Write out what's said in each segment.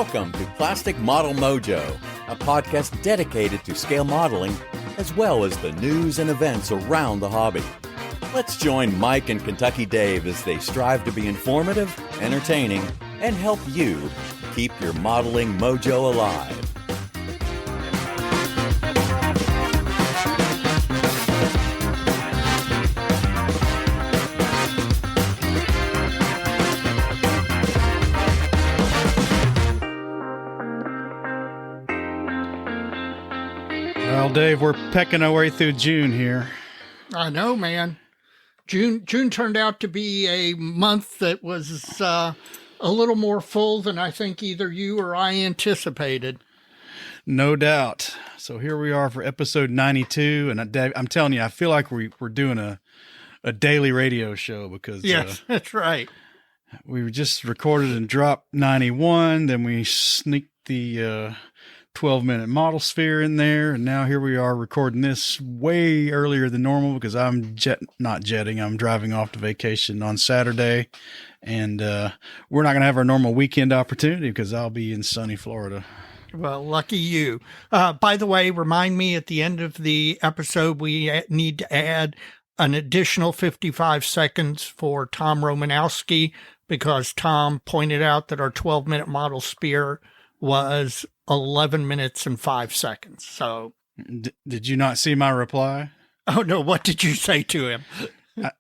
Welcome to Plastic Model Mojo, a podcast dedicated to scale modeling, as well as the news and events around the hobby. Let's join Mike and Kentucky Dave as they strive to be informative, entertaining, and help you keep your modeling mojo alive. Well, Dave, we're pecking our way through June here. I know, man. June turned out to be a month that was a little more full than I think either you or I anticipated. No doubt. So here we are for episode 92, and I'm telling you, I feel like we're doing a daily radio show because yes, that's right. We just recorded and dropped 91, then we sneaked the 12-minute model sphere in there, and now here we are recording this way earlier than normal because I'm I'm driving off to vacation on Saturday, and we're not going to have our normal weekend opportunity because I'll be in sunny Florida. Well, lucky you. By the way, remind me at the end of the episode, we need to add an additional 55 seconds for Tom Romanowski because Tom pointed out that our 12-minute model sphere was 11 minutes and 5 seconds. So, did you not see my reply? Oh no! What did you say to him?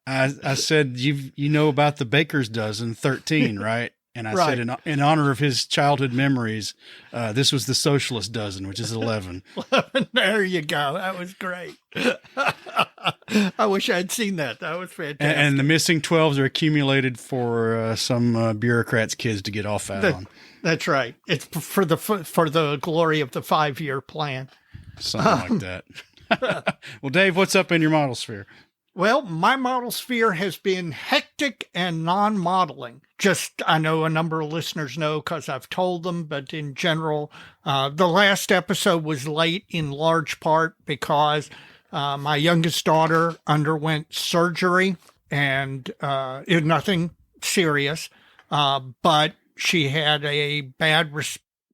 I said you know about the baker's dozen 13, right? And I right. said in honor of his childhood memories, this was the socialist dozen, which is 11. 11. There you go. That was great. I wish I had seen that. That was fantastic. And the missing 12s are accumulated for some bureaucrats' kids to get off out on. That's right. It's for the glory of the 5-year plan. Something like that. Well, Dave, what's up in your model sphere? Well, my model sphere has been hectic and non-modeling. I know a number of listeners know because I've told them, but in general, the last episode was late in large part because my youngest daughter underwent surgery and it nothing serious, but she had a bad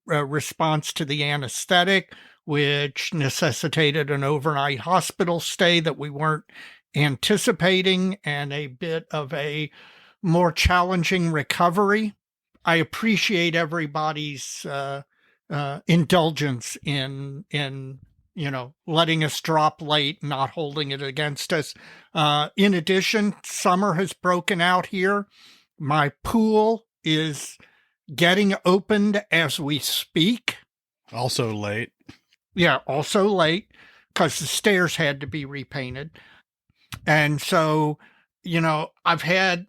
response to the anesthetic, which necessitated an overnight hospital stay that we weren't anticipating and a bit of a more challenging recovery. I appreciate everybody's indulgence in letting us drop late, not holding it against us. In addition, summer has broken out here. My pool is getting opened as we speak. Also late. Yeah, also late because the stairs had to be repainted. And so, I've had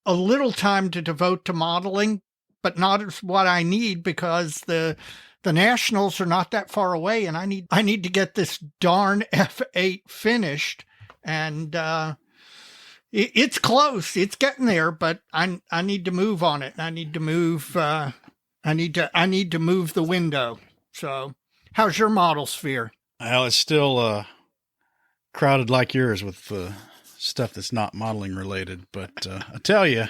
a little time to devote to modeling, but not as what I need because the nationals are not that far away, and I need to get this darn F8 finished. And it's close. It's getting there, but I need to move on it. I need to move. I need to move the window. So, how's your model sphere? Well, it's still crowded like yours with stuff that's not modeling related. But I tell you,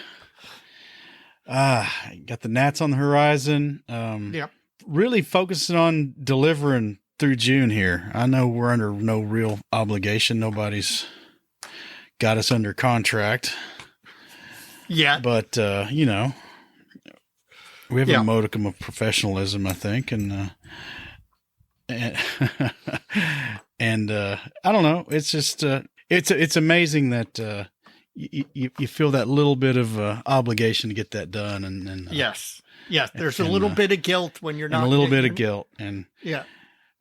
got the gnats on the horizon. Yep. Really focusing on delivering through June here. I know we're under no real obligation. Nobody's got us under contract. Yeah. But, we have a modicum of professionalism, I think. And I don't know. It's just, it's amazing that you feel that little bit of obligation to get that done. And yes. There's a little bit of guilt when you're not. And a little bit of guilt. And yeah.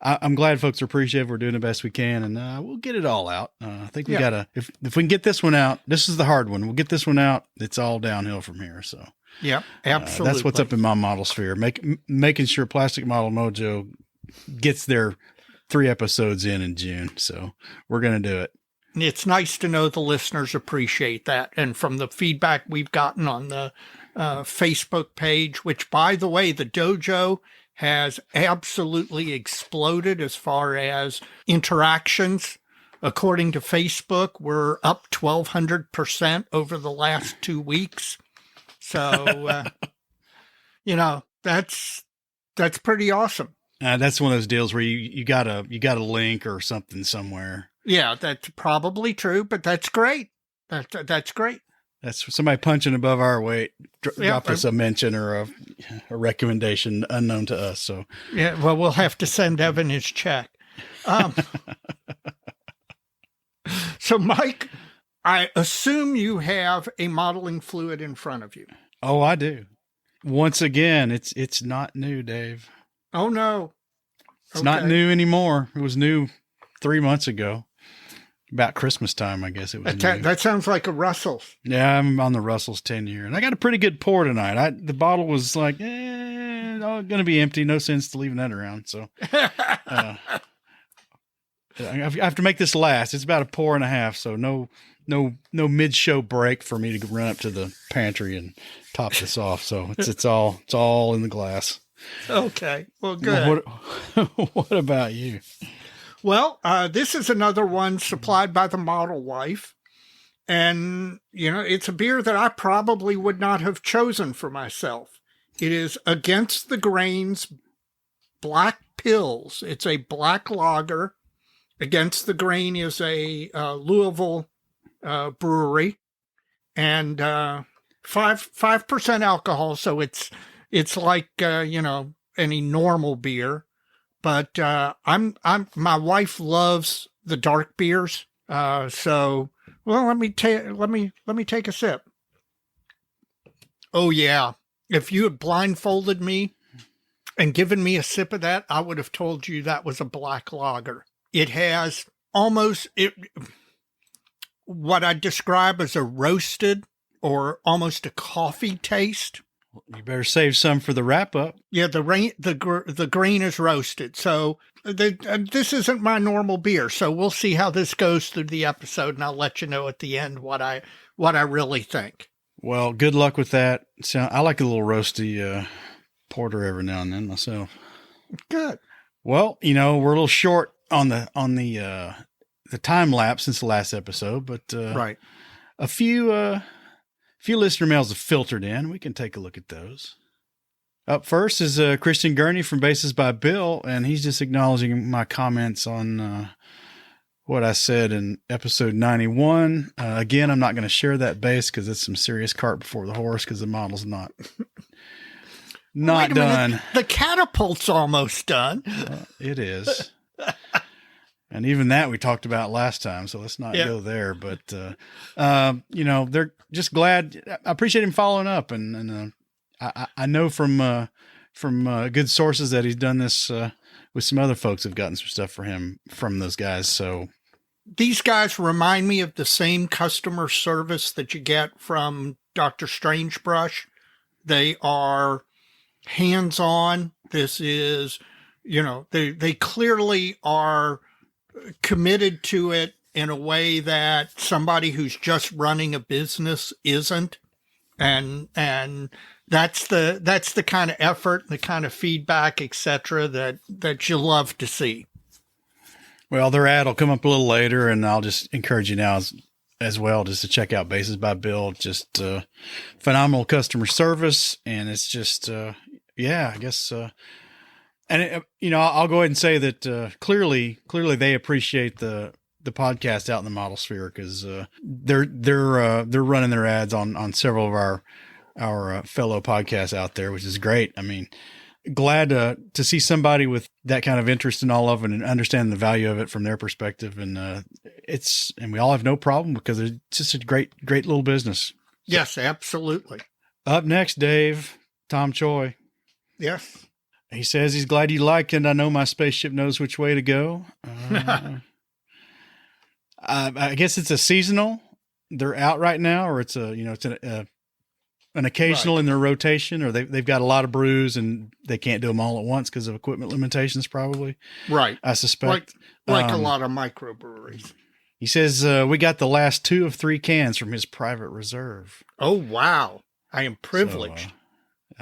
I'm glad folks are appreciative. We're doing the best we can, and we'll get it all out. I think we gotta, if we can get this one out, this is the hard one. We'll get this one out. It's all downhill from here. So yeah, absolutely. That's what's up in my model sphere. Making sure Plastic Model Mojo gets their 3 episodes in June. So we're going to do it. It's nice to know the listeners appreciate that. And from the feedback we've gotten on the Facebook page, which by the way, the dojo has absolutely exploded as far as interactions. According to Facebook, we're up 1,200% over the last 2 weeks. So, that's That's pretty awesome. That's one of those deals where you got a link or something somewhere. Yeah, that's probably true, but that's great. That's great. That's somebody punching above our weight. Drop us a mention or a recommendation unknown to us. So yeah, well, we'll have to send Evan his check. So, Mike, I assume you have a modeling fluid in front of you. Oh, I do. Once again, it's not new, Dave. Oh no, it's not new anymore. It was new 3 months ago. About Christmas time, I guess it was. That sounds like a Russell's. Yeah, I'm on the Russell's 10 year, and I got a pretty good pour tonight. The bottle was like, going to be empty. No sense to leaving that around. So I have to make this last. It's about a pour and a half, so no mid-show break for me to run up to the pantry and top this off. So it's all in the glass. Okay, well, good. What about you? Well, this is another one supplied by the model wife. And, it's a beer that I probably would not have chosen for myself. It is Against the Grain's Black Pills. It's a black lager. Against the Grain is a Louisville brewery. And 5% alcohol, so it's like, any normal beer. But my wife loves the dark beers. So let me take a sip. Oh yeah. If you had blindfolded me and given me a sip of that, I would have told you that was a black lager. It has what I describe as a roasted or almost a coffee taste. You better save some for the wrap up. Yeah, the grain is roasted. So this isn't my normal beer. So we'll see how this goes through the episode, and I'll let you know at the end what I really think. Well, good luck with that. So I like a little roasty porter every now and then myself. Good. Well, we're a little short on the time lapse since the last episode, but right. A few listener mails have filtered in. We can take a look at those. Up first is Christian Gurney from Bases by Bill, and he's just acknowledging my comments on what I said in episode 91. Again, I'm not going to share that base because it's some serious cart before the horse because the model's not done. The catapult's almost done. It is. And even that we talked about last time, so let's not go there. But, they're just glad. I appreciate him following up. And I know from good sources that he's done this with some other folks have gotten some stuff for him from those guys. So these guys remind me of the same customer service that you get from Dr. Strangebrush. They are hands-on. This is, they clearly are committed to it in a way that somebody who's just running a business isn't. And that's the kind of effort, the kind of feedback, etc. that you love to see. Well, their ad will come up a little later, and I'll just encourage you now as well just to check out Bases by Bill. Just phenomenal customer service, and it's just I guess. And I'll go ahead and say that clearly they appreciate the podcast out in the model sphere because they're running their ads on several of our fellow podcasts out there, which is great. I mean, glad to see somebody with that kind of interest in all of it and understand the value of it from their perspective. And we all have no problem because it's just a great little business. Yes, absolutely. Up next, Dave, Tom Choi. Yes. He says he's glad you liked it. I know my spaceship knows which way to go. I guess it's a seasonal. They're out right now, or it's an occasional in their rotation, or they've got a lot of brews and they can't do them all at once because of equipment limitations, probably. Right. I suspect. Like a lot of microbreweries. He says we got the last 2 of 3 cans from his private reserve. Oh, wow. I am privileged. So,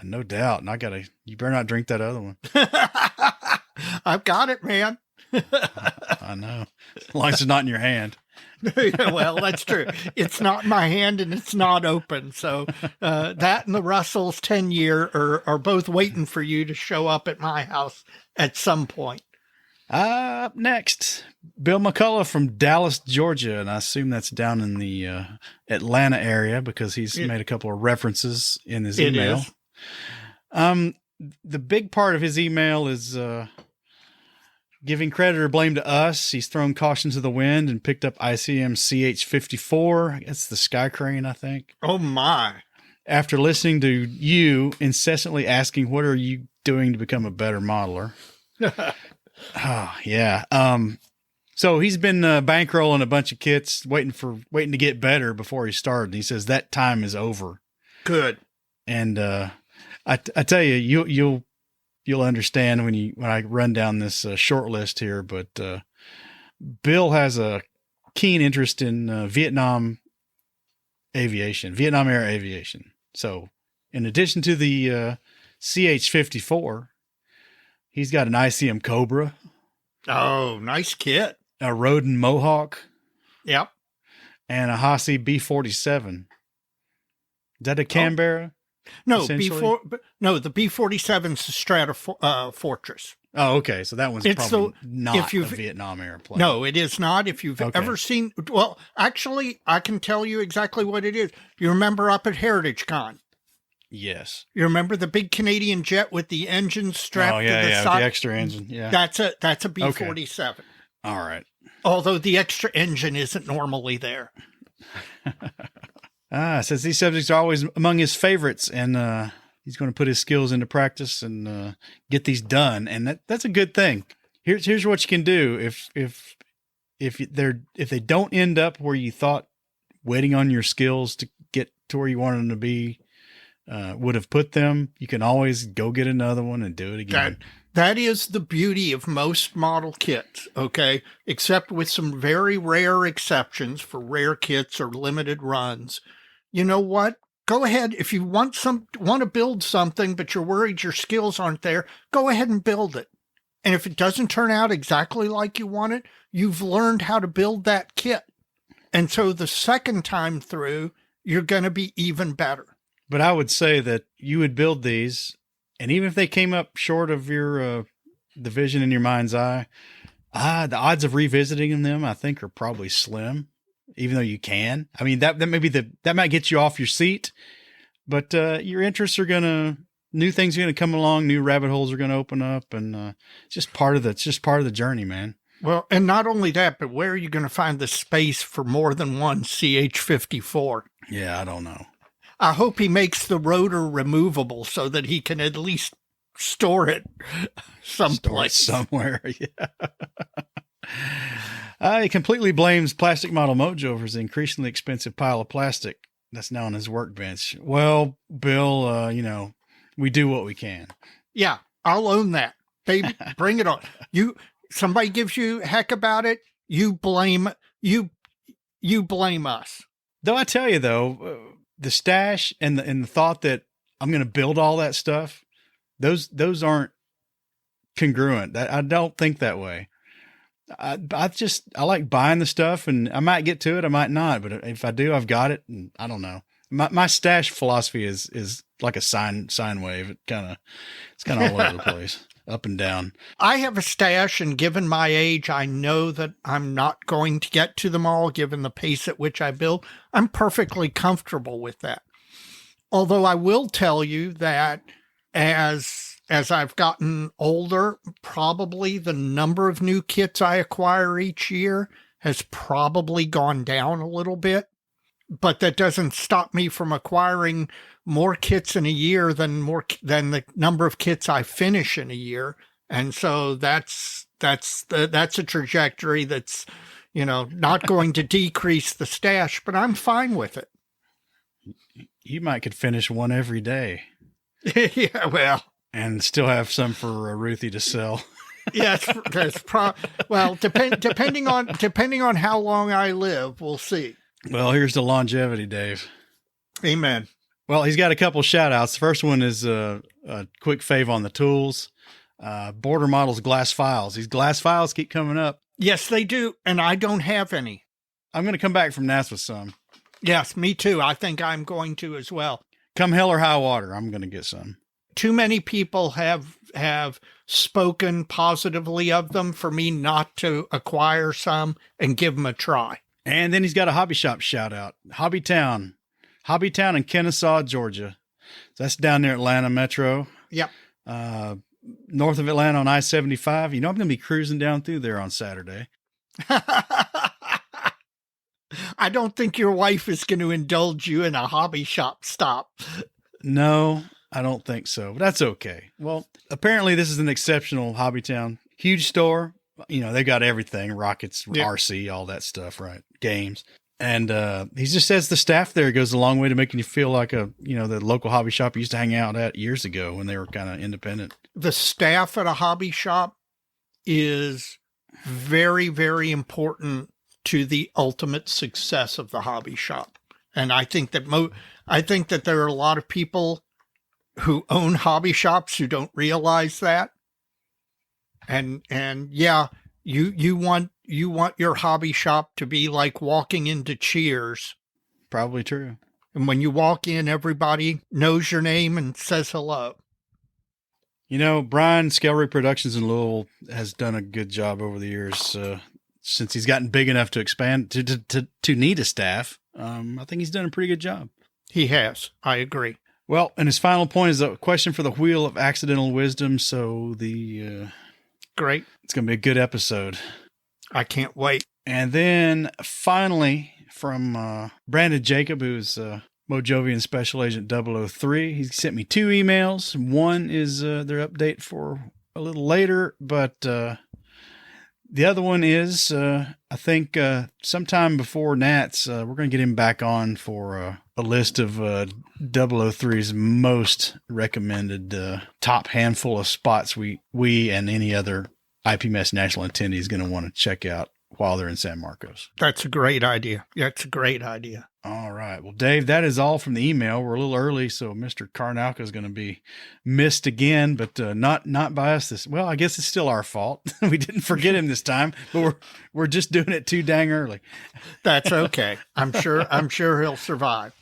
no doubt. And you better not drink that other one. I've got it, man. I know. As long as it's not in your hand. Well, that's true. It's not in my hand and it's not open. So that and the Russell's 10-year are both waiting for you to show up at my house at some point. Up next, Bill McCullough from Dallas, Georgia. And I assume that's down in the Atlanta area because he's made a couple of references in his email. The big part of his email is giving credit or blame to us. He's thrown caution to the wind and picked up ICM CH-54. It's the Sky Crane, I think. Oh, my. After listening to you incessantly asking, what are you doing to become a better modeler? Oh, yeah. So he's been bankrolling a bunch of kits, waiting to get better before he started. And he says that time is over. Good. And I tell you, you'll understand when I run down this short list here. But Bill has a keen interest in Vietnam era aviation. So in addition to the CH-54. He's got an ICM Cobra. Oh, nice kit. A Rodin Mohawk. Yep. And a Hasse B-47. Is that a Canberra? No, the B-47's the Strata Fortress. Oh, okay. So that one's probably not a Vietnam era plane. No, it is not. If you've ever seen, well, actually, I can tell you exactly what it is. You remember up at Heritage Con? Yes. You remember the big Canadian jet with the engine strapped to the side? The extra engine. Yeah. That's a B-47. Okay. All right. Although the extra engine isn't normally there. Says these subjects are always among his favorites, and he's going to put his skills into practice and get these done. And that's a good thing. Here's what you can do if they don't end up where you thought waiting on your skills to get to where you wanted them to be would have put them. You can always go get another one and do it again. That is the beauty of most model kits, okay? Except with some very rare exceptions for rare kits or limited runs. You know what? Go ahead. If you want to build something, but you're worried your skills aren't there, go ahead and build it. And if it doesn't turn out exactly like you want it, you've learned how to build that kit. And so the second time through, you're going to be even better. But I would say that you would build these, and even if they came up short of your the vision in your mind's eye, the odds of revisiting them, I think, are probably slim. Even though you can, I mean that might get you off your seat, but your interests are new things are gonna come along, new rabbit holes are gonna open up, and it's just part of the journey, man. Well, and not only that, but where are you going to find the space for more than one CH-54? Yeah, I don't know. I hope he makes the rotor removable so that he can at least store it someplace. Somewhere, yeah. He completely blames Plastic Model Mojo for his increasingly expensive pile of plastic that's now on his workbench. Well, Bill, we do what we can. Yeah, I'll own that. Baby, bring it on. Somebody gives you heck about it, you blame us. Though I tell you though, the stash and the thought that I'm going to build all that stuff, those aren't congruent. I don't think that way. I like buying the stuff, and I might get to it, I might not, but if I do, I've got it. And I don't know. My stash philosophy is like a sine wave. It's kind of all over the place, up and down. I have a stash, and given my age, I know that I'm not going to get to them all, given the pace at which I build. I'm perfectly comfortable with that. Although I will tell you that as I've gotten older, probably the number of new kits I acquire each year has probably gone down a little bit, but that doesn't stop me from acquiring more kits in a year than the number of kits I finish in a year. And so that's a trajectory that's, not going to decrease the stash, but I'm fine with it. You could finish one every day. Yeah, well. And still have some for Ruthie to sell. Yes, depending on how long I live, we'll see. Well, here's the longevity, Dave. Amen. Well, he's got a couple shout outs. The first one is a quick fave on the tools. Border Models glass files. These glass files keep coming up. Yes, they do. And I don't have any. I'm going to come back from NAS with some. Yes, me too. I think I'm going to as well. Come hell or high water, I'm going to get some. Too many people have spoken positively of them for me not to acquire some and give them a try. And then he's got a hobby shop shout out. Hobbytown in Kennesaw, Georgia. So that's down near Atlanta Metro. Yep. North of Atlanta on I-75. You know, I'm going to be cruising down through there on Saturday. I don't think your wife is going to indulge you in a hobby shop stop. No, I don't think so. But that's okay. Well, apparently this is an exceptional Hobbytown. Huge store. You know, they got everything. Rockets, yep. RC, all that stuff, right? Games. And he just says the staff there goes a long way to making you feel like the local hobby shop you used to hang out at years ago when they were kind of independent. The staff at a hobby shop is very, very important to the ultimate success of the hobby shop. And I think that there are a lot of people who own hobby shops who don't realize that. And yeah, you want your hobby shop to be like walking into Cheers. Probably true. And when you walk in, everybody knows your name and says hello. You know, Brian, Scale Reproductions in Louisville has done a good job over the years since he's gotten big enough to expand to need a staff. I think he's done a pretty good job. He has. I agree. Well, and his final point is a question for the Wheel of Accidental Wisdom. So great. It's going to be a good episode. I can't wait. And then finally from Brandon Jacob, who's Mojovian Special Agent 003. He sent me 2 emails. One is their update for a little later, but the other one is, I think sometime before Nats, we're going to get him back on for a list of 003's most recommended top handful of spots we and any other IPMS national attendee is going to want to check out while they're in San Marcos. That's a great idea. That's a great idea. All right. Well, Dave, that is all from the email. We're a little early, so Mr. Karnauka is going to be missed again, but not by us. Well, I guess it's still our fault. We didn't forget him this time, but we're just doing it too dang early. That's okay. I'm sure he'll survive.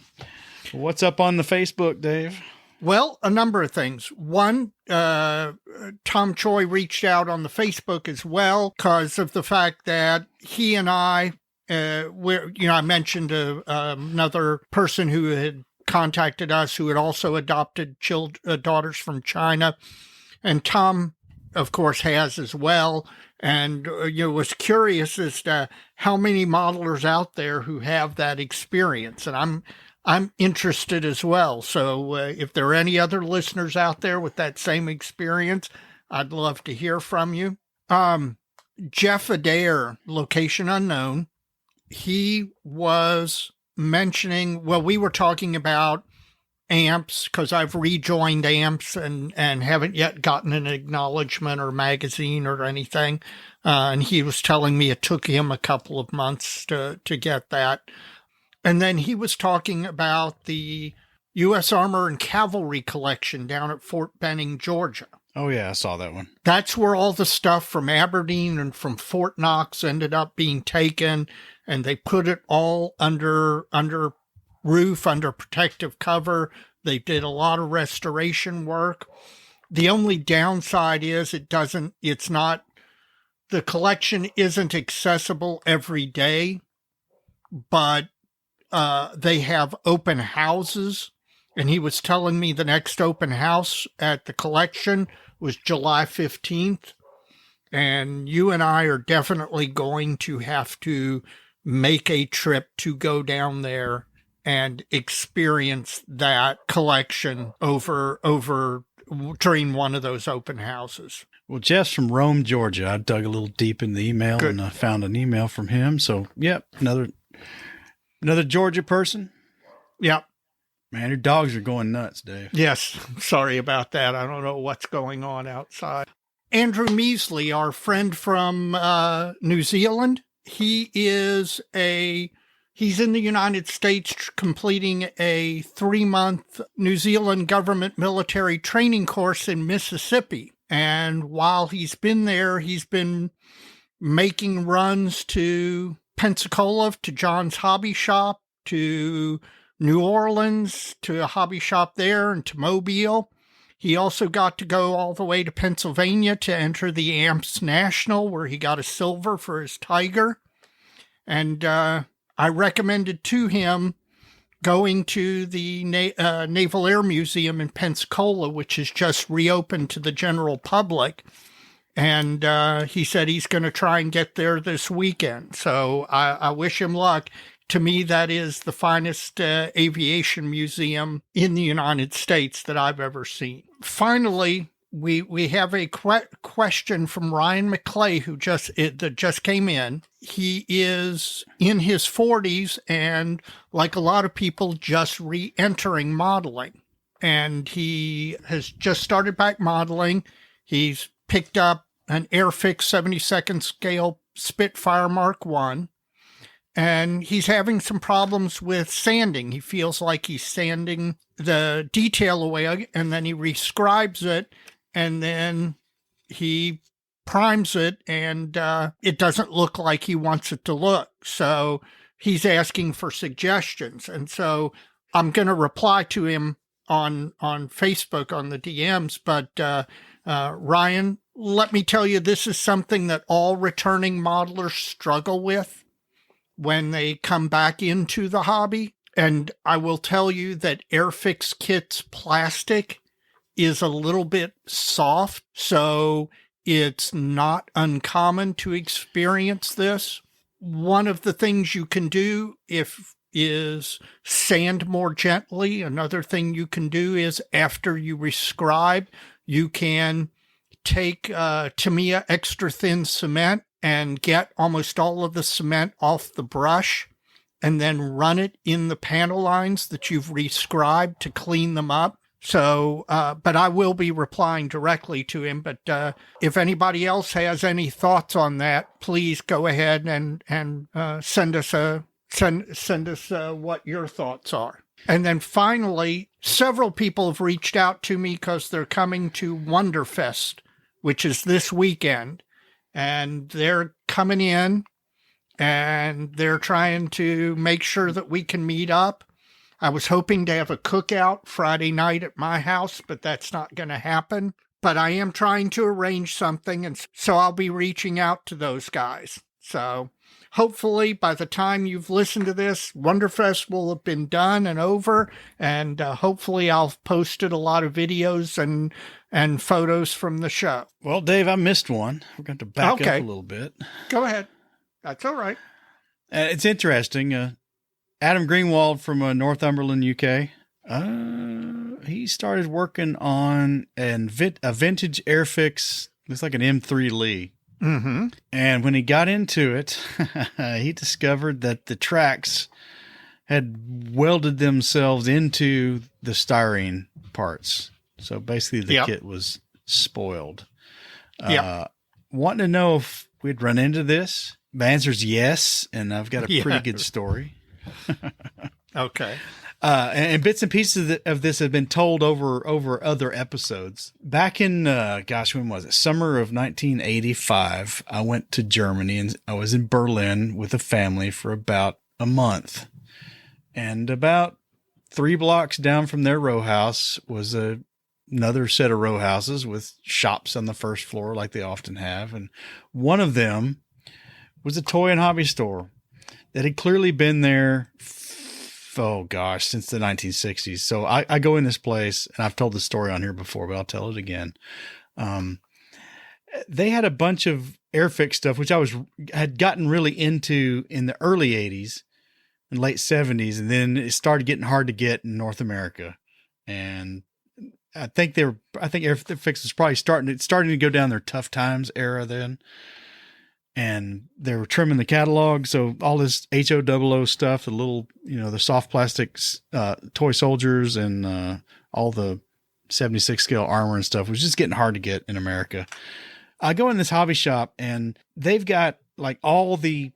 What's up on the Facebook, Dave? Well, a number of things. One, Tom Choi reached out on the Facebook as well because of the fact that he and I, I mentioned another person who had contacted us who had also adopted daughters from China, and Tom, of course, has as well. And was curious as to how many modelers out there who have that experience, and I'm interested as well. So if there are any other listeners out there with that same experience, I'd love to hear from you. Jeff Adair, location unknown. He was mentioning, we were talking about amps because I've rejoined amps and haven't yet gotten an acknowledgement or magazine or anything. And he was telling me it took him a couple of months to get that. And then he was talking about the U.S. Armor and Cavalry collection down at Fort Benning, Georgia. Oh, yeah, I saw that one. That's where all the stuff from Aberdeen and from Fort Knox ended up being taken, and they put it all under roof, under protective cover. They did a lot of restoration work. The only downside is the collection isn't accessible every day, but they have open houses, and he was telling me the next open house at the collection was July 15th, and you and I are definitely going to have to make a trip to go down there and experience that collection over during one of those open houses. Well, Jeff's from Rome, Georgia. I dug a little deep in the email and I found an email from him. So, yep, another Georgia person? Yep. Man, your dogs are going nuts, Dave. Yes. Sorry about that. I don't know what's going on outside. Andrew Measley, our friend from New Zealand, he's in the United States completing a 3-month New Zealand government military training course in Mississippi. And while he's been there, he's been making runs to Pensacola to John's Hobby Shop, to New Orleans to a hobby shop there, and to Mobile. He also got to go all the way to Pennsylvania to enter the Amps National, where he got a silver for his Tiger. And I recommended to him going to the Naval Air Museum in Pensacola, which is just reopened to the general public. And he said he's going to try and get there this weekend. So I wish him luck. To me, that is the finest aviation museum in the United States that I've ever seen. Finally, we have a question from Ryan McClay, that just came in. He is in his 40s and, like a lot of people, just re-entering modeling. And he has just started back modeling. He's picked up an Airfix 72nd scale Spitfire Mark I. And he's having some problems with sanding. He feels like he's sanding the detail away, and then he rescribes it, and then he primes it, and it doesn't look like he wants it to look. So he's asking for suggestions. And so I'm going to reply to him on Facebook on the DMs. But Ryan, let me tell you, this is something that all returning modelers struggle with when they come back into the hobby. And I will tell you that Airfix Kit's plastic is a little bit soft, so it's not uncommon to experience this. One of the things you can do is sand more gently. Another thing you can do is, after you rescribe, you can take Tamiya extra thin cement and get almost all of the cement off the brush, and then run it in the panel lines that you've rescribed to clean them up. So, but I will be replying directly to him. But if anybody else has any thoughts on that, please go ahead and send us what your thoughts are. And then finally, several people have reached out to me because they're coming to Wonderfest, which is this weekend. And they're coming in, and they're trying to make sure that we can meet up. I was hoping to have a cookout Friday night at my house, but that's not going to happen. But I am trying to arrange something, and so I'll be reaching out to those guys. So hopefully by the time you've listened to this, Wonderfest will have been done and over, and hopefully I'll have posted a lot of videos and photos from the show. Well, Dave, I missed one. We're going to back up a little bit. Go ahead. That's all right. It's interesting. Adam Greenwald from Northumberland, UK. He started working on a vintage Airfix. Looks like an M3 Lee. Mm-hmm. And when he got into it, he discovered that the tracks had welded themselves into the styrene parts. So basically the kit was spoiled. Wanting to know if we'd run into this. My answer is yes, and I've got a pretty good story. Okay. And bits and pieces of this have been told over other episodes. Back in, when was it? Summer of 1985, I went to Germany, and I was in Berlin with a family for about a month. And about 3 blocks down from their row house was another set of row houses with shops on the first floor like they often have. And one of them was a toy and hobby store that had clearly been there since the 1960s. So I go in this place, and I've told the story on here before, but I'll tell it again. They had a bunch of Airfix stuff, which I had gotten really into in the early 80s and late 70s. And then it started getting hard to get in North America. And I think Airfix was probably starting to go down their tough times era then. And they were trimming the catalog. So all this HO00 stuff, the little, the soft plastics, toy soldiers, and all the 76 scale armor and stuff was just getting hard to get in America. I go in this hobby shop, and they've got like all the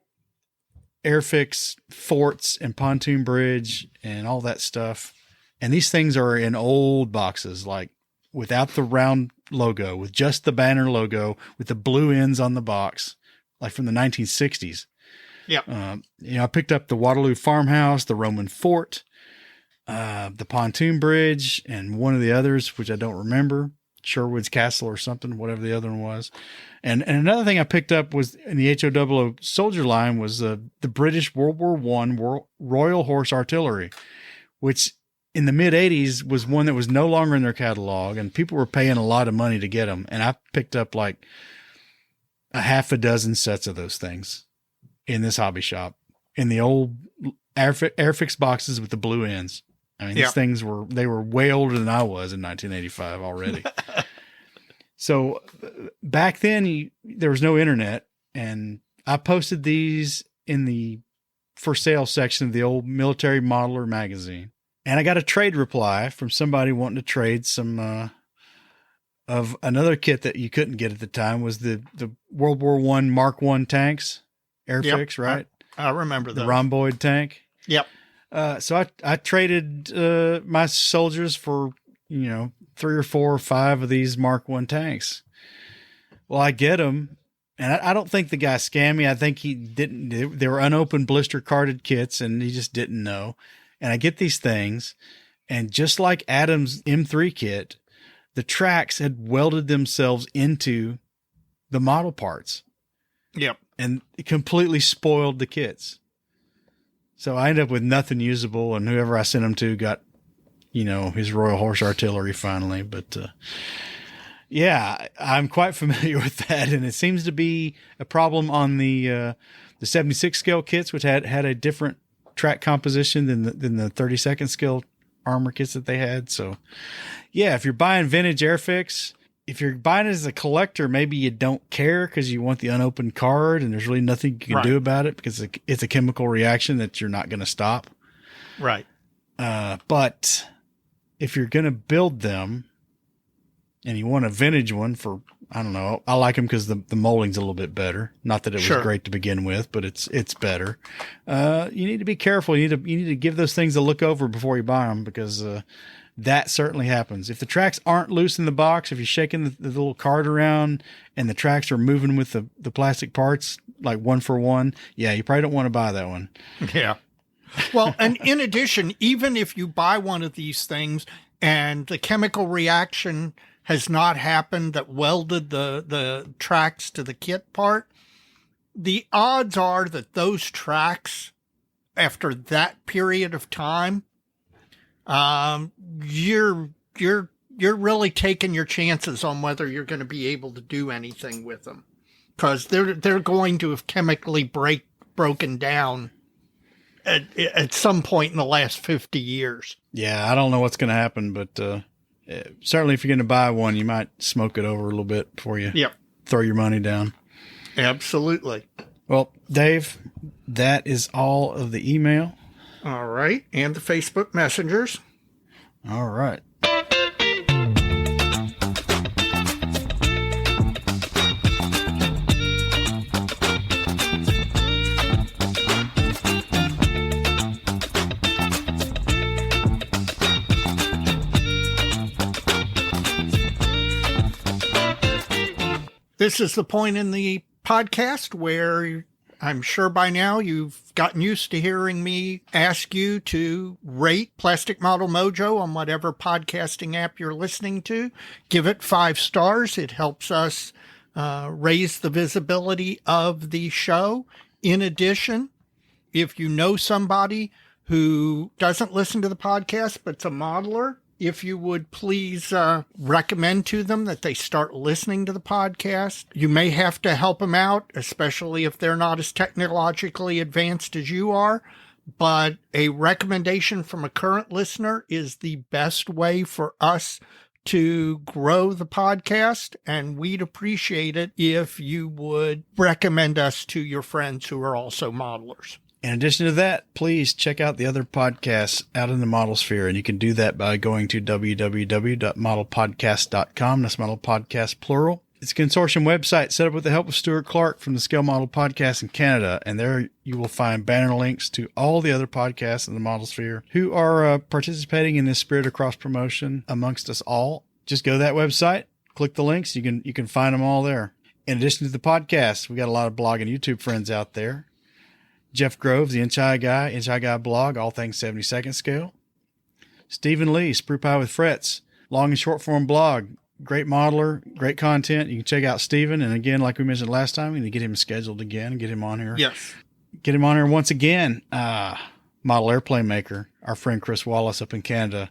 Airfix forts and pontoon bridge and all that stuff. And these things are in old boxes, like without the round logo, with just the banner logo, with the blue ends on the box, like from the 1960s. Yep. I picked up the Waterloo Farmhouse, the Roman Fort, the Pontoon Bridge, and one of the others, which I don't remember, Sherwood's Castle or something, whatever the other one was. And another thing I picked up was in the HO00 soldier line was the British World War I Royal Horse Artillery, which in the mid 80s was one that was no longer in their catalog, and people were paying a lot of money to get them. And I picked up like a half a dozen sets of those things in this hobby shop in the old Airfix boxes with the blue ends. I mean, these things they were way older than I was in 1985 already. So back then there was no internet, and I posted these in the for sale section of the old Military Modeler magazine. And I got a trade reply from somebody wanting to trade some, of another kit that you couldn't get at the time was the World War I Mark I tanks, Airfix, right? I remember the rhomboid tank. Yep. So I traded my soldiers for, 3 or 4 or 5 of these Mark I tanks. Well, I get them, and I don't think the guy scammed me. I think he didn't. They were unopened blister carded kits, and he just didn't know. And I get these things, and just like Adam's M3 kit, the tracks had welded themselves into the model parts. Yep. And it completely spoiled the kits. So I ended up with nothing usable, and whoever I sent them to got, his Royal Horse Artillery finally. But, yeah, I'm quite familiar with that. And it seems to be a problem on the 76 scale kits, which had a different track composition than the 32nd scale armor kits that they had. So yeah, if you're buying vintage Airfix, if you're buying it as a collector, maybe you don't care because you want the unopened card and there's really nothing you can do about it because it's a chemical reaction that you're not going to stop. Right. But if you're going to build them and you want a vintage one for, I don't know, I like them because the molding's a little bit better. Not that it was great to begin with, but it's better. You need to be careful. You need to give those things a look over before you buy them because that certainly happens. If the tracks aren't loose in the box, if you're shaking the little card around and the tracks are moving with the plastic parts, like one for one, yeah, you probably don't want to buy that one. Yeah. Well, and in addition, even if you buy one of these things and the chemical reaction has not happened that welded the tracks to the kit part, the odds are that those tracks, after that period of time, you're really taking your chances on whether you're going to be able to do anything with them, because they're going to have chemically broken down at some point in the last 50 years. Yeah, I don't know what's going to happen, but certainly if you're going to buy one, you might smoke it over a little bit before you throw your money down. Absolutely. Well, Dave, that is all of the email. All right. And the Facebook messengers. All right. This is the point in the podcast where I'm sure by now you've gotten used to hearing me ask you to rate Plastic Model Mojo on whatever podcasting app you're listening to. Give it 5 stars. It helps us raise the visibility of the show. In addition, if you know somebody who doesn't listen to the podcast but's a modeler, if you would please recommend to them that they start listening to the podcast. You may have to help them out, especially if they're not as technologically advanced as you are. But a recommendation from a current listener is the best way for us to grow the podcast. And we'd appreciate it if you would recommend us to your friends who are also modelers. In addition to that, please check out the other podcasts out in the model sphere, and you can do that by going to www.modelpodcast.com. That's Model Podcast plural. It's a consortium website set up with the help of Stuart Clark from the Scale Model Podcast in Canada, and there you will find banner links to all the other podcasts in the model sphere who are participating in this spirit of cross-promotion amongst us all. Just go to that website, click the links, you can find them all there. In addition to the podcast, we got a lot of blog and YouTube friends out there. Jeff Groves, the Inch High Guy blog, all things 72nd scale. Stephen Lee, Sprue Pie with Frets, long and short form blog. Great modeler, great content. You can check out Stephen. And again, like we mentioned last time, we need to get him scheduled again and get him on here. Yes. Get him on here once again. Model airplane maker, our friend Chris Wallace up in Canada.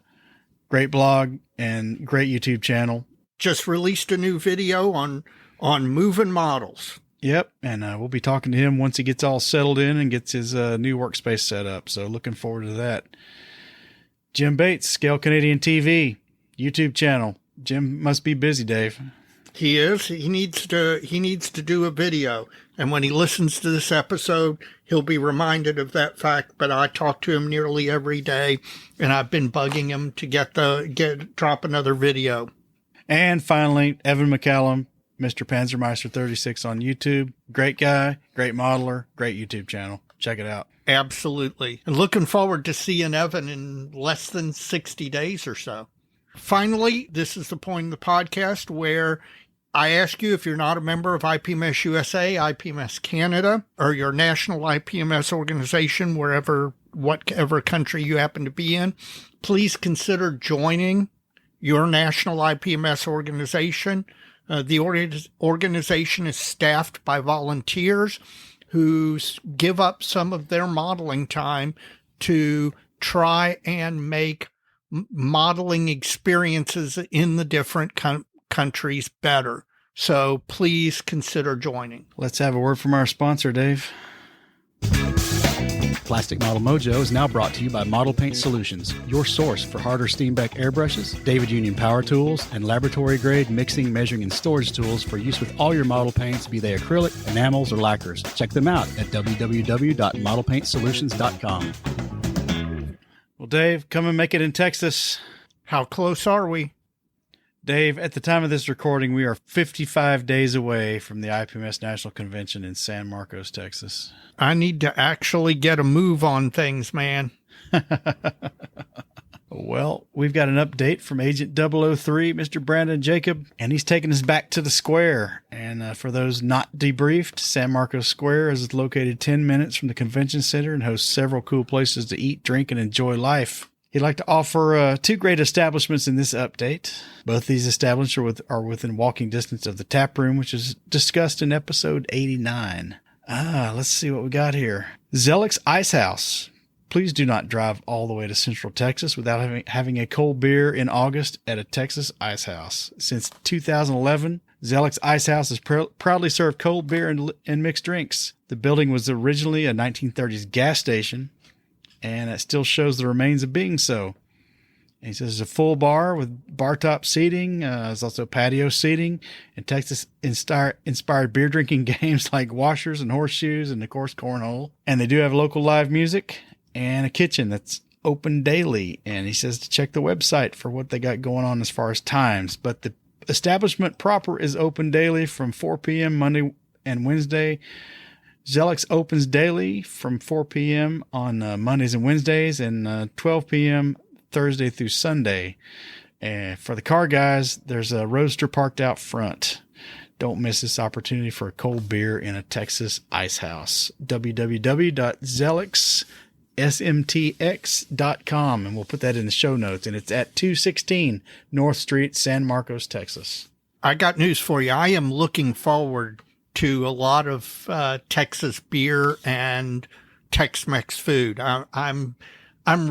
Great blog and great YouTube channel. Just released a new video on moving models. Yep, and we'll be talking to him once he gets all settled in and gets his new workspace set up. So looking forward to that. Jim Bates, Scale Canadian TV, YouTube channel. Jim must be busy, Dave. He is. He needs to do a video. And when he listens to this episode, he'll be reminded of that fact. But I talk to him nearly every day, and I've been bugging him to drop another video. And finally, Evan McCallum, Mr. Panzermeister 36 on YouTube. Great guy, great modeler, great YouTube channel. Check it out. Absolutely. And looking forward to seeing Evan in less than 60 days or so. Finally, this is the point in the podcast where I ask you, if you're not a member of IPMS USA, IPMS Canada, or your national IPMS organization, whatever country you happen to be in, please consider joining your national IPMS organization. The organization is staffed by volunteers who give up some of their modeling time to try and make modeling experiences in the different countries better. So please consider joining. Let's have a word from our sponsor, Dave. Plastic Model Mojo is now brought to you by Model Paint Solutions, your source for Harder Steenbeck airbrushes, David Union power tools, and laboratory-grade mixing, measuring, and storage tools for use with all your model paints, be they acrylic, enamels, or lacquers. Check them out at www.modelpaintsolutions.com. Well, Dave, come and make it in Texas. How close are we? Dave, at the time of this recording, we are 55 days away from the IPMS National Convention in San Marcos, Texas. I need to actually get a move on things, man. Well, we've got an update from Agent 003, Mr. Brandon Jacob, and he's taking us back to the square. And for those not debriefed, San Marcos Square is located 10 minutes from the convention center and hosts several cool places to eat, drink, and enjoy life. He'd like to offer two great establishments in this update. Both these establishments are within walking distance of the tap room, which is discussed in episode 89. Let's see what we got here. Zellick's Ice House. Please do not drive all the way to Central Texas without having a cold beer in August at a Texas Ice House. Since 2011, Zellick's Ice House has proudly served cold beer and mixed drinks. The building was originally a 1930s gas station, and it still shows the remains of being so. And he says it's a full bar with bar top seating. There's also patio seating and Texas-inspired beer drinking games like washers and horseshoes and, of course, cornhole. And they do have local live music and a kitchen that's open daily. And he says to check the website for what they got going on as far as times. But the establishment proper is open daily from 4 p.m. Monday and Wednesday. Zellick's opens daily from 4 p.m. on Mondays and Wednesdays and 12 p.m. Thursday through Sunday. And for the car guys, there's a roadster parked out front. Don't miss this opportunity for a cold beer in a Texas ice house. www.zellicksmtx.com, and we'll put that in the show notes. And it's at 216 North Street, San Marcos, Texas. I got news for you. I am looking forward to a lot of Texas beer and Tex-Mex food. I'm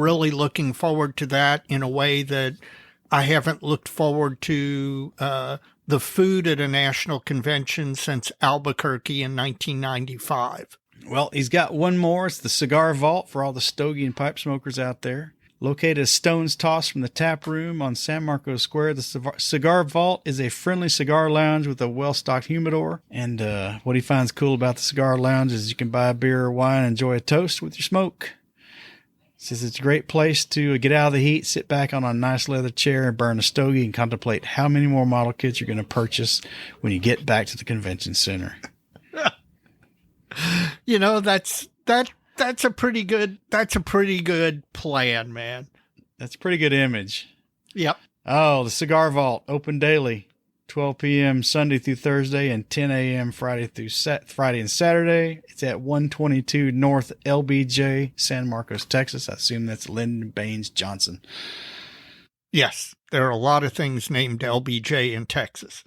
really looking forward to that in a way that I haven't looked forward to the food at a national convention since Albuquerque in 1995. Well, he's got one more. It's the Cigar Vault for all the stogie and pipe smokers out there. Located a stone's toss from the tap room on San Marcos Square, the Cigar Vault is a friendly cigar lounge with a well-stocked humidor. And what he finds cool about the cigar lounge is you can buy a beer or wine and enjoy a toast with your smoke. He says it's a great place to get out of the heat, sit back on a nice leather chair and burn a stogie and contemplate how many more model kits you're going to purchase when you get back to the convention center. You know, that's a pretty good plan, man. That's a pretty good image. Yep. Oh, the Cigar Vault, open daily 12 p.m. Sunday through Thursday, and 10 a.m. Friday and Saturday. It's at 122 North LBJ, San Marcos, Texas. I assume that's Lyndon Baines Johnson. Yes, there are a lot of things named LBJ in Texas.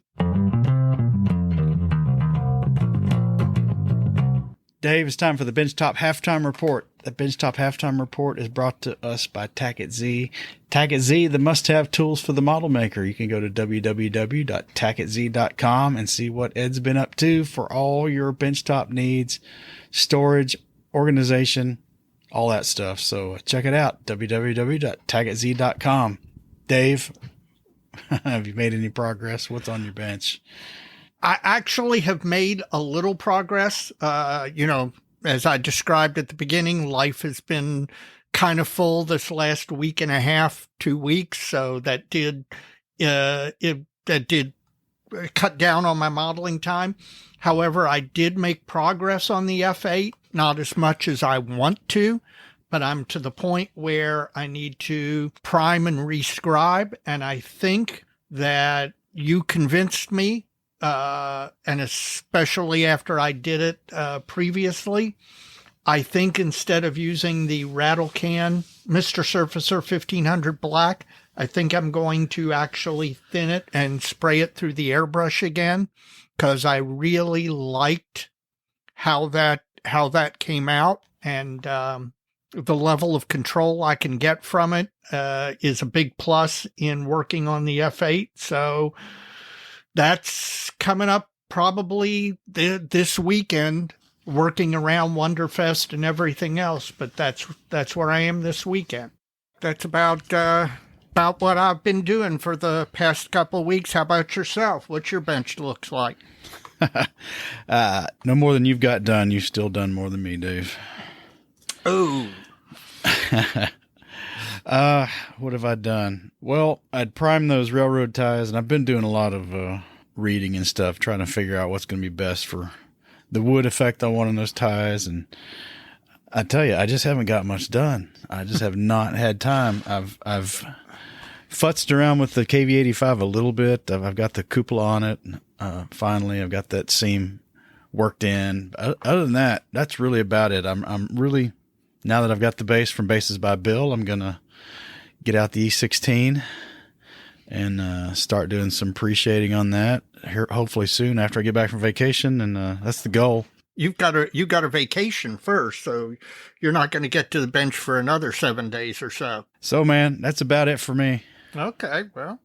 Dave, it's time for the Benchtop Halftime Report. The Benchtop Halftime Report is brought to us by Tackett Z. Tackett Z, the must-have tools for the model maker. You can go to www.tacketz.com and see what Ed's been up to for all your benchtop needs, storage, organization, all that stuff. So check it out, www.tacketz.com. Dave, have you made any progress? What's on your bench? I actually have made a little progress. As I described at the beginning, life has been kind of full this last week and a half, 2 weeks. So that did cut down on my modeling time. However, I did make progress on the F8, not as much as I want to, but I'm to the point where I need to prime and rescribe. And I think that you convinced me. And especially after I did it previously, I think instead of using the Rattle Can Mr. Surfacer 1500 Black, I think I'm going to actually thin it and spray it through the airbrush again, because I really liked how that came out, and the level of control I can get from it is a big plus in working on the F8. So that's coming up probably this weekend, working around Wonderfest and everything else. But that's where I am this weekend. That's about what I've been doing for the past couple of weeks. How about yourself? What's your bench looks like? No more than you've got done. You've still done more than me, Dave. Oh. What have I done? Well, I'd primed those railroad ties, and I've been doing a lot of reading and stuff, trying to figure out what's going to be best for the wood effect I want on those ties. And I tell you, I just haven't got much done. I just have not had time. I've futzed around with the KV85 a little bit. I've got the cupola on it. Finally, I've got that seam worked in. Other than that, that's really about it. I'm really, now that I've got the base from Bases by Bill, I'm going to get out the E16 and start doing some pre-shading on that here, hopefully soon after I get back from vacation. And that's the goal. You got a vacation first, so you're not going to get to the bench for another 7 days or so. So, man, that's about it for me. Okay, well,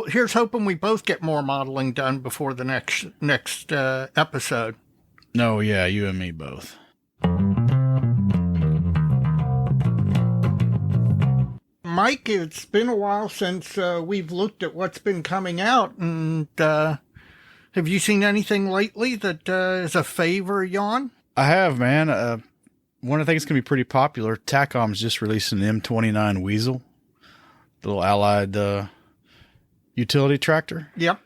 here's hoping we both get more modeling done before the next episode. No, yeah, you and me both. Mike, it's been a while since we've looked at what's been coming out, and have you seen anything lately that is a favor yawn? I have, man. One I think it's going to be pretty popular. Tacom's just released an M29 Weasel, the little Allied utility tractor. Yep.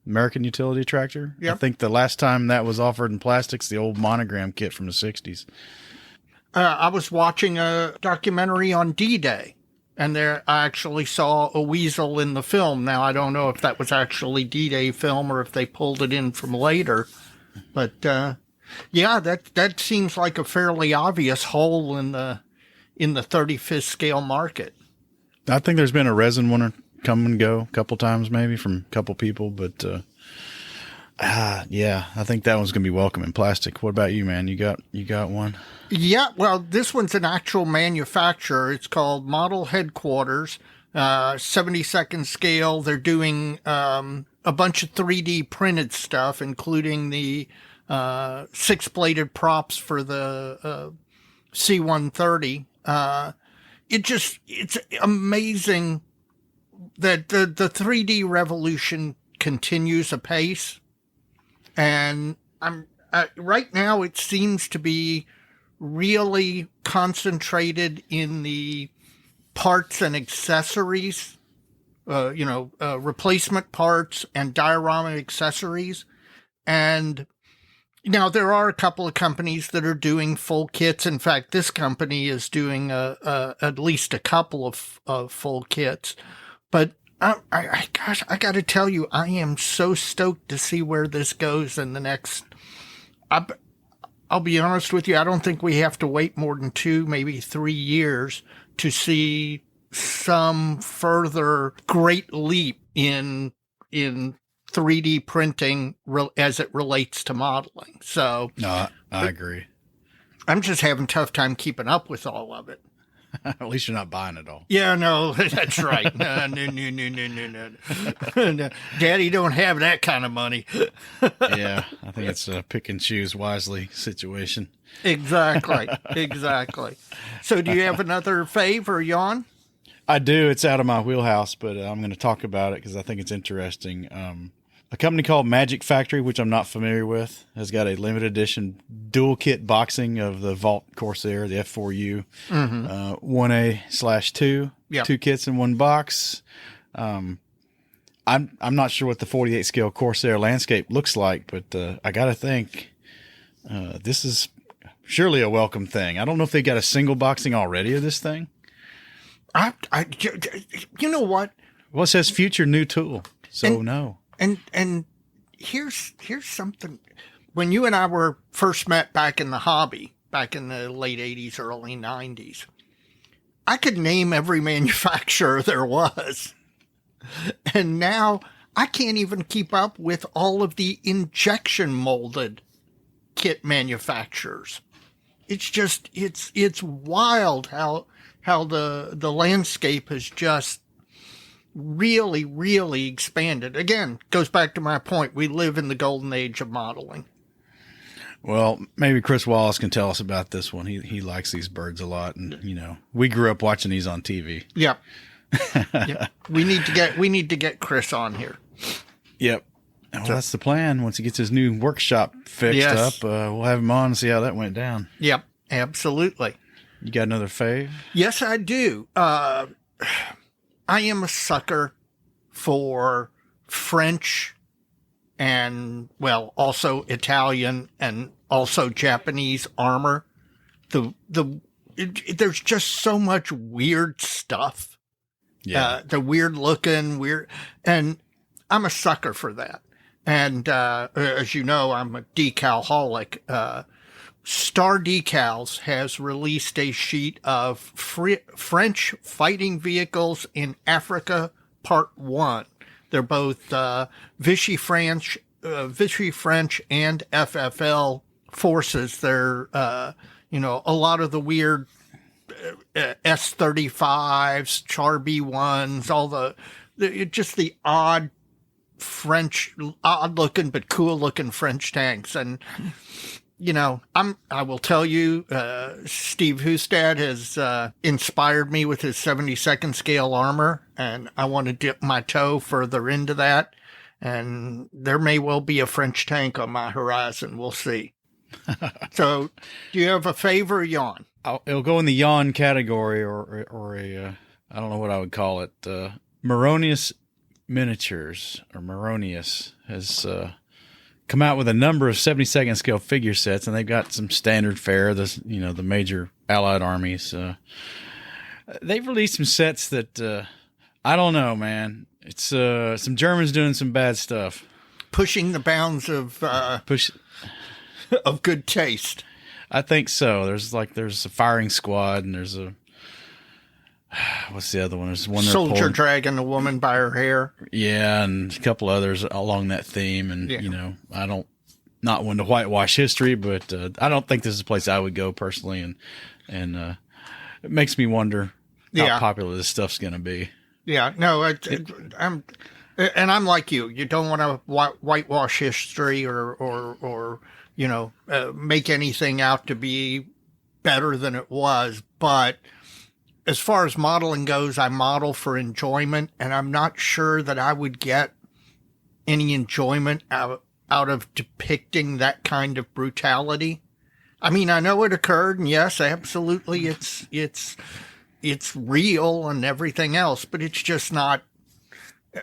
American utility tractor. Yep. I think the last time that was offered in plastics, the old Monogram kit from the 60s. I was watching a documentary on D-Day, and there I actually saw a weasel in the film. Now, I don't know if that was actually D-Day film or if they pulled it in from later. But, yeah, that seems like a fairly obvious hole in the 35th scale market. I think there's been a resin one come and go a couple times maybe from a couple people. But, yeah, I think that one's going to be welcome in plastic. What about you, man? You got one? Yeah, well, this one's an actual manufacturer. It's called Model Headquarters, 72nd scale. They're doing a bunch of 3D printed stuff, including the 6-bladed props for the C-130. It's amazing that the 3D revolution continues apace. And right now it seems to be really concentrated in the parts and accessories, replacement parts and diorama accessories. And now there are a couple of companies that are doing full kits. In fact, this company is doing at least a couple of full kits. But Gosh, I got to tell you, I am so stoked to see where this goes in the next. I'll be honest with you. I don't think we have to wait more than 2, maybe 3 years to see some further great leap in 3D printing as it relates to modeling. So, no, I agree. I'm just having a tough time keeping up with all of it. At least you're not buying it all. Yeah, no, that's right. No. No. Daddy don't have that kind of money. Yeah, I think it's a pick and choose wisely situation. Exactly. So do you have another fave or yawn? I do. It's out of my wheelhouse, but I'm going to talk about it because I think it's interesting. A company called Magic Factory, which I'm not familiar with, has got a limited edition dual kit boxing of the Vault Corsair, the F4U, 1A/2, Yep. 2 kits in one box. I'm not sure what the 48 scale Corsair landscape looks like, but I got to think this is surely a welcome thing. I don't know if they got a single boxing already of this thing. You know what? Well, it says future new tool, so no. And here's something. When you and I were first met back in the hobby, back in the late 80s, early 90s, I could name every manufacturer there was. And now I can't even keep up with all of the injection molded kit manufacturers. It's just, it's wild how the landscape has just really, really expanded. Again, goes back to my point. We live in the golden age of modeling. Well, maybe Chris Wallace can tell us about this one. He likes these birds a lot, and we grew up watching these on TV. Yep. Yep. We need to get Chris on here. Yep. Well, that's the plan. Once he gets his new workshop fixed up, we'll have him on and see how that went down. Yep, absolutely. You got another fave? Yes, I do. I am a sucker for French and, well, also Italian and also Japanese armor. There's just so much weird stuff. Yeah. The weird looking, and I'm a sucker for that. And as you know, I'm a decalholic. Star Decals has released a sheet of French fighting vehicles in Africa, Part 1. They're both Vichy French and FFL forces. They're, a lot of the weird S-35s, Char B-1s, all just the odd looking but cool looking French tanks. And I will tell you, Steve Hustad has inspired me with his 72nd scale armor, and I want to dip my toe further into that. And there may well be a French tank on my horizon. We'll see. So, do you have a fave or yawn? It'll go in the yawn category, or a I don't know what I would call it. Moronius Miniatures, or Moronius, has come out with a number of 72nd scale figure sets, and they've got some standard fare, the major Allied armies. They've released some sets that I don't know, man. It's some Germans doing some bad stuff, pushing the bounds of of good taste. I think so. There's a firing squad, and there's what's the other one? There's one soldier dragging a woman by her hair. Yeah, and a couple others along that theme. And I don't, not one to whitewash history, but I don't think this is a place I would go personally, and it makes me wonder how popular this stuff's going to be. Yeah, no, I'm like you. You don't want to whitewash history or make anything out to be better than it was, but as far as modeling goes, I model for enjoyment, and I'm not sure that I would get any enjoyment out of depicting that kind of brutality. I mean, I know it occurred, and yes, absolutely, it's real and everything else, but it's just not.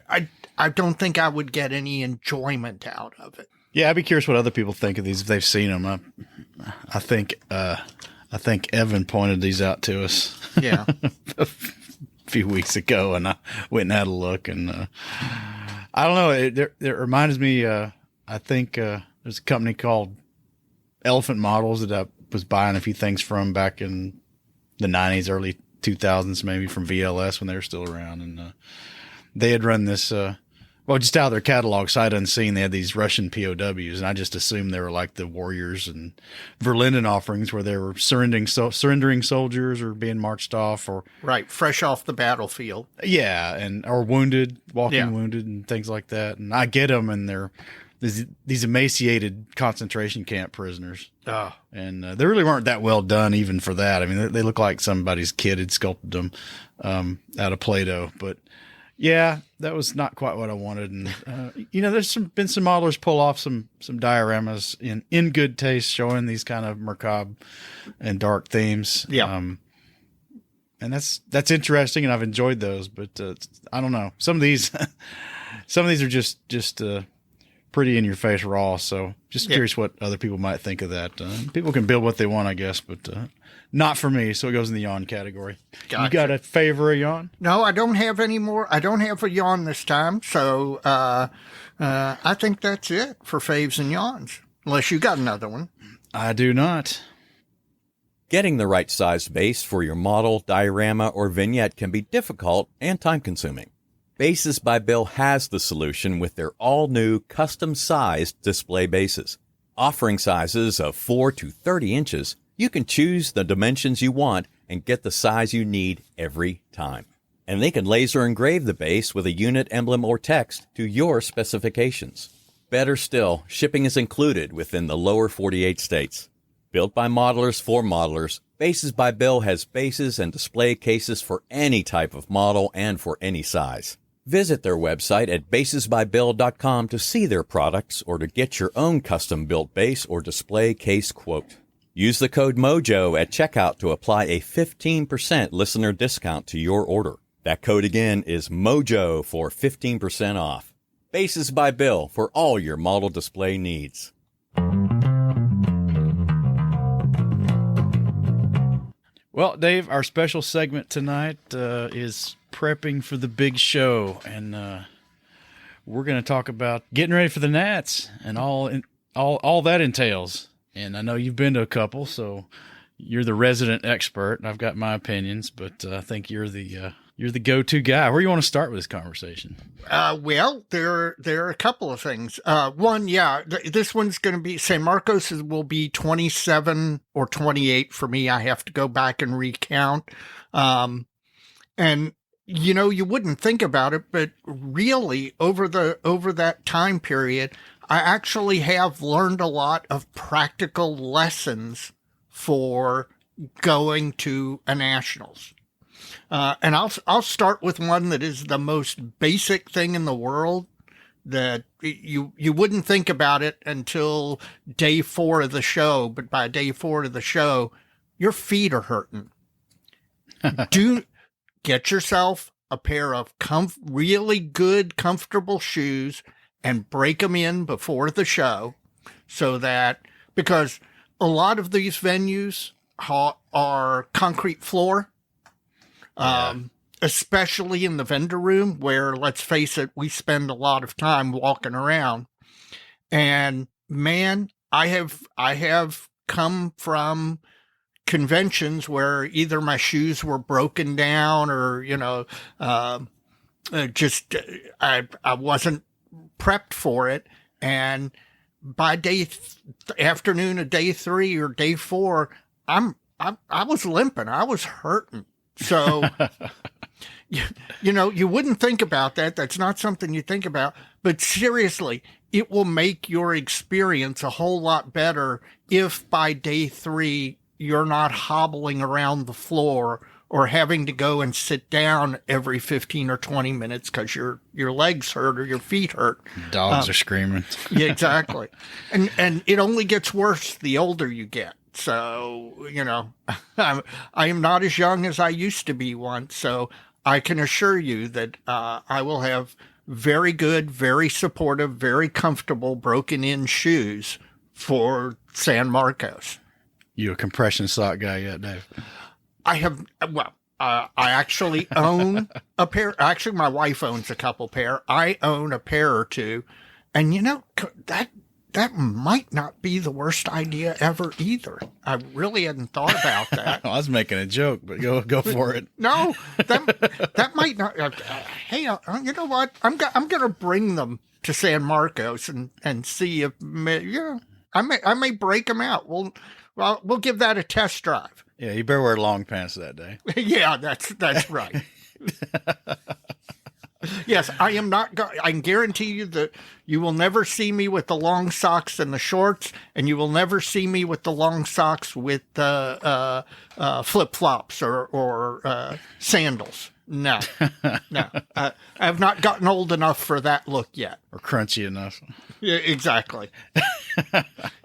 I don't think I would get any enjoyment out of it. Yeah, I'd be curious what other people think of these if they've seen them. I think Evan pointed these out to us. Yeah. few weeks ago, and I went and had a look, and I don't know. It reminds me. I think there's a company called Elephant Models that I was buying a few things from back in the 90s, early 2000s, maybe from VLS when they were still around, and they had run this. Just out of their catalog, sight unseen, they had these Russian POWs, and I just assumed they were like the Warriors and Verlinden offerings, where they were surrendering soldiers or being marched off, or right, fresh off the battlefield. Yeah, or wounded, wounded, and things like that. And I get them, and they're these emaciated concentration camp prisoners. Oh. And they really weren't that well done, even for that. I mean, they look like somebody's kid had sculpted them out of Play-Doh, but. Yeah, that was not quite what I wanted. And, there's been some modelers pull off some dioramas in good taste, showing these kind of macabre and dark themes. Yeah. And that's interesting, and I've enjoyed those, but I don't know. Some of these are just pretty in your face raw. So just curious what other people might think of that. People can build what they want, I guess, but not for me. So it goes in the yawn category. Gotcha. You got a favor, a yawn? No, I don't have any more. I don't have a yawn this time. So I think that's it for faves and yawns, unless you got another one. I do not. Getting the right size base for your model, diorama, or vignette can be difficult and time-consuming. Bases by Bill has the solution with their all-new custom-sized display bases. Offering sizes of 4 to 30 inches, you can choose the dimensions you want and get the size you need every time. And they can laser engrave the base with a unit emblem or text to your specifications. Better still, shipping is included within the lower 48 states. Built by modelers for modelers, Bases by Bill has bases and display cases for any type of model and for any size. Visit their website at basesbybill.com to see their products or to get your own custom-built base or display case quote. Use the code MOJO at checkout to apply a 15% listener discount to your order. That code again is MOJO for 15% off. Bases by Bill for all your model display needs. Well, Dave, our special segment tonight is prepping for the big show, and we're going to talk about getting ready for the Nats and all that entails. And I know you've been to a couple, so you're the resident expert, and I've got my opinions, but I think you're the go-to guy. Where do you want to start with this conversation? Well, there are a couple of things. One, this one's going to be, San Marcos will be 27 or 28 for me. I have to go back and recount. And you wouldn't think about it, but really over that time period, I actually have learned a lot of practical lessons for going to a nationals. And I'll start with one that is the most basic thing in the world that you wouldn't think about it until day 4 of the show. But by day 4 of the show, your feet are hurting. Do get yourself a pair of really good, comfortable shoes and break them in before the show, so that, because a lot of these venues are concrete floor. Especially in the vendor room, where, let's face it, we spend a lot of time walking around. And man, I have come from conventions where either my shoes were broken down or, I wasn't prepped for it. And by afternoon of day 3 or day 4, I was limping. I was hurting. So, you wouldn't think about that. That's not something you think about. But seriously, it will make your experience a whole lot better if by day 3 you're not hobbling around the floor or having to go and sit down every 15 or 20 minutes because your legs hurt or your feet hurt. Dogs are screaming. Yeah, exactly. And it only gets worse the older you get. So, I am not as young as I used to be once. So I can assure you that I will have very good, very supportive, very comfortable broken-in shoes for San Marcos. You a compression sock guy yet, Dave? I have, well, I actually own a pair. Actually, my wife owns a couple pair. I own a pair or two. And, that might not be the worst idea ever either. I really hadn't thought about that. I was making a joke, but go for it. No, that might not. Hey, you know what? I'm going to bring them to San Marcos and see if I may break them out. We'll give that a test drive. Yeah, you better wear long pants that day. Yeah, that's right. Yes, I am not. I can guarantee you that you will never see me with the long socks and the shorts, and you will never see me with the long socks with flip flops or sandals. No, no. I have not gotten old enough for that look yet, or crunchy enough. Yeah, exactly.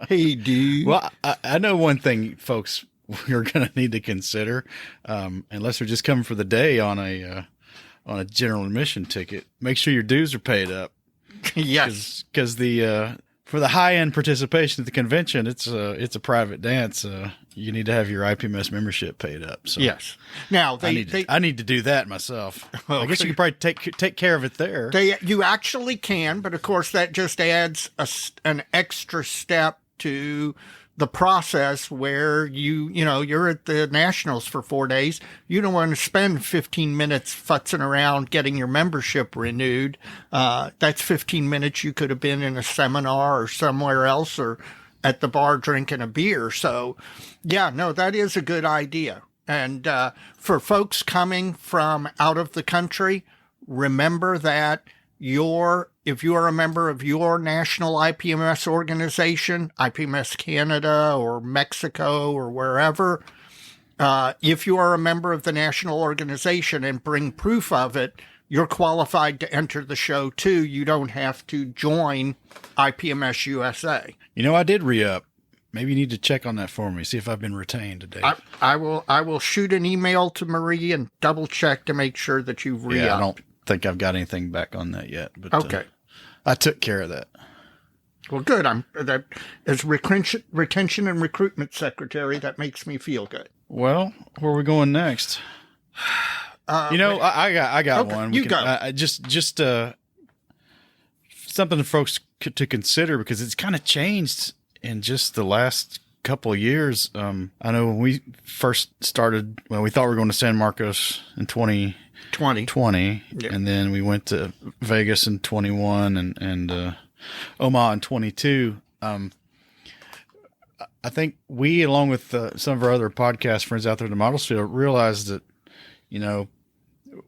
Hey, dude. Well, I know one thing, folks. You're going to need to consider, unless they're just coming for the day on a general admission ticket. Make sure your dues are paid up. Yes, because for the high end participation at the convention, it's a private dance. You need to have your IPMS membership paid up. So yes. Now I need to do that myself. Okay. I guess you could probably take care of it there. You actually can, but of course that just adds an extra step to the process where you're at the Nationals for 4 days. You don't want to spend 15 minutes futzing around getting your membership renewed. That's 15 minutes you could have been in a seminar or somewhere else or at the bar drinking a beer. So, yeah, no, that is a good idea. And for folks coming from out of the country, remember that if you are a member of your national IPMS organization, IPMS Canada or Mexico or wherever, if you are a member of the national organization and bring proof of it, you're qualified to enter the show too. You don't have to join IPMS USA. I did re-up. Maybe you need to check on that for me. See if I've been retained today. I will shoot an email to Marie and double check to make sure that you've re-upped. Yeah, I don't think I've got anything back on that yet. But okay. I took care of that. Well, good. As retention and recruitment secretary, that makes me feel good. Well, where are we going next? I got okay, one. You go. Just something for folks to consider because it's kind of changed in just the last couple of years. I know when we first started, we thought we were going to San Marcos in 2020, yeah. And then we went to Vegas in 21 and Omaha in 22. I think we, along with some of our other podcast friends out there in the models field, realized that,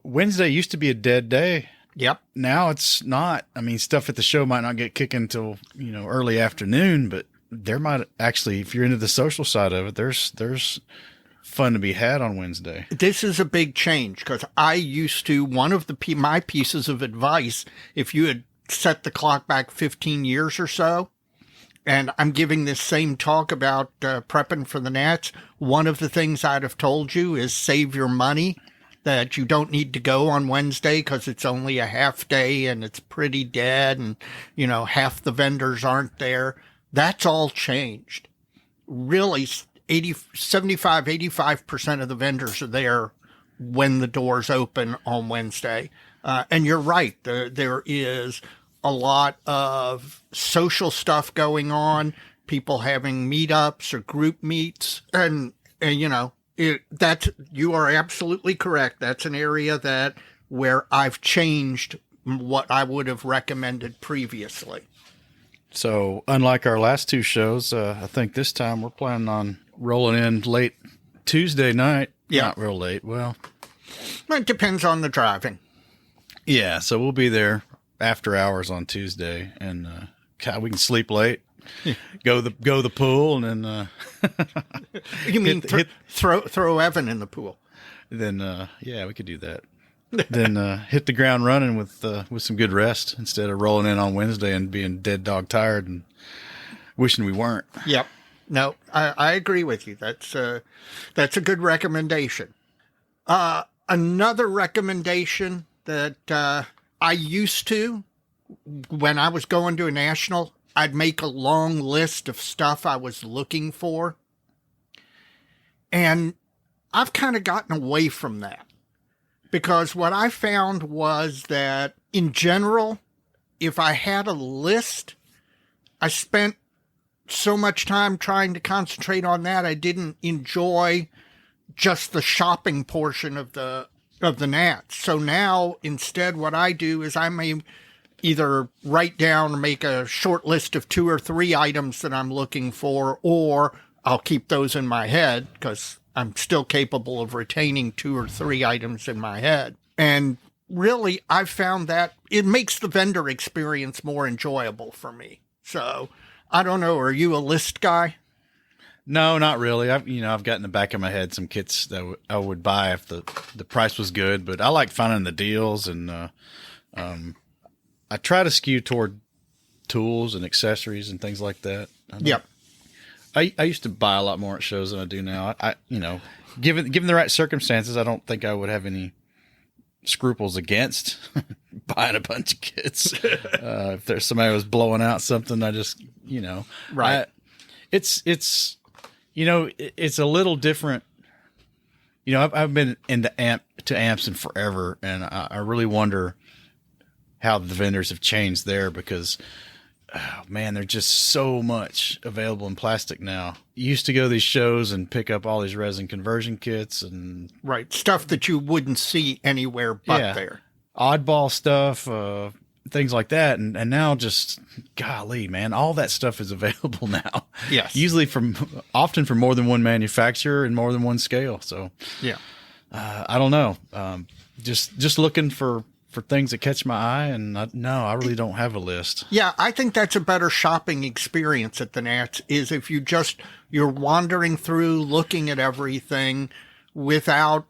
Wednesday used to be a dead day. Yep. Now it's not. I mean, stuff at the show might not get kicking until, early afternoon, but there might actually, if you're into the social side of it, there's fun to be had on Wednesday. This is a big change because I used to, one of my pieces of advice, if you had set the clock back 15 years or so, and I'm giving this same talk about prepping for the Nats, one of the things I'd have told you is save your money, that you don't need to go on Wednesday because it's only a half day and it's pretty dead and, half the vendors aren't there. That's all changed. Really, 75% of the vendors are there when the doors open on Wednesday. And you're right. There is a lot of social stuff going on, people having meetups or group meets. And you are absolutely correct. That's an area where I've changed what I would have recommended previously. So unlike our last two shows, I think this time we're planning on rolling in late Tuesday night. Yeah. Not real late. Well, it depends on the driving. Yeah. So we'll be there after hours on Tuesday and, we can sleep late, go the pool and then, you mean throw Evan in the pool? Then, yeah, we could do that. Then hit the ground running with some good rest instead of rolling in on Wednesday and being dead dog tired and wishing we weren't. Yep. No, I agree with you. That's a good recommendation. Another recommendation that I used to, when I was going to a national, I'd make a long list of stuff I was looking for. And I've kind of gotten away from that, because what I found was that in general, if I had a list, I spent so much time trying to concentrate on that, I didn't enjoy just the shopping portion of the Nats. So now instead what I do is I may either write down or make a short list of 2 or 3 items that I'm looking for, or I'll keep those in my head because I'm still capable of retaining 2 or 3 items in my head. And really, I've found that it makes the vendor experience more enjoyable for me. So I don't know. Are you a list guy? No, not really. I've got in the back of my head some kits that I would buy if the price was good, but I like finding the deals, and I try to skew toward tools and accessories and things like that. Yep. I used to buy a lot more at shows than I do now. I given the right circumstances, I don't think I would have any scruples against buying a bunch of kits. If there's somebody who was blowing out something, I just, right. It's a little different. I've been into amps and forever, and I really wonder how the vendors have changed there, because, oh man, there's just so much available in plastic now. You used to go to these shows and pick up all these resin conversion kits and right, stuff that you wouldn't see anywhere but there. Oddball stuff, things like that. And now just, golly, man, all that stuff is available now. Yes. Usually often from more than one manufacturer and more than one scale. So yeah, I don't know. Just looking for things that catch my eye, and I really don't have a list. Yeah, I think that's a better shopping experience at the Nats, is if you're wandering through looking at everything without,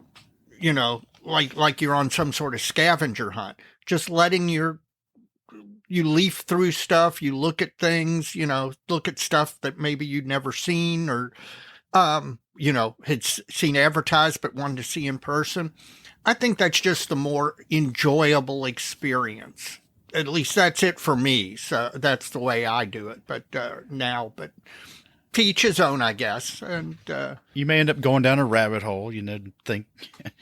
like you're on some sort of scavenger hunt, just letting you leaf through stuff, you look at things, look at stuff that maybe you'd never seen or, had seen advertised but wanted to see in person. I think that's just the more enjoyable experience. At least that's it for me. So that's the way I do it. But to each his own, I guess. And you may end up going down a rabbit hole you didn't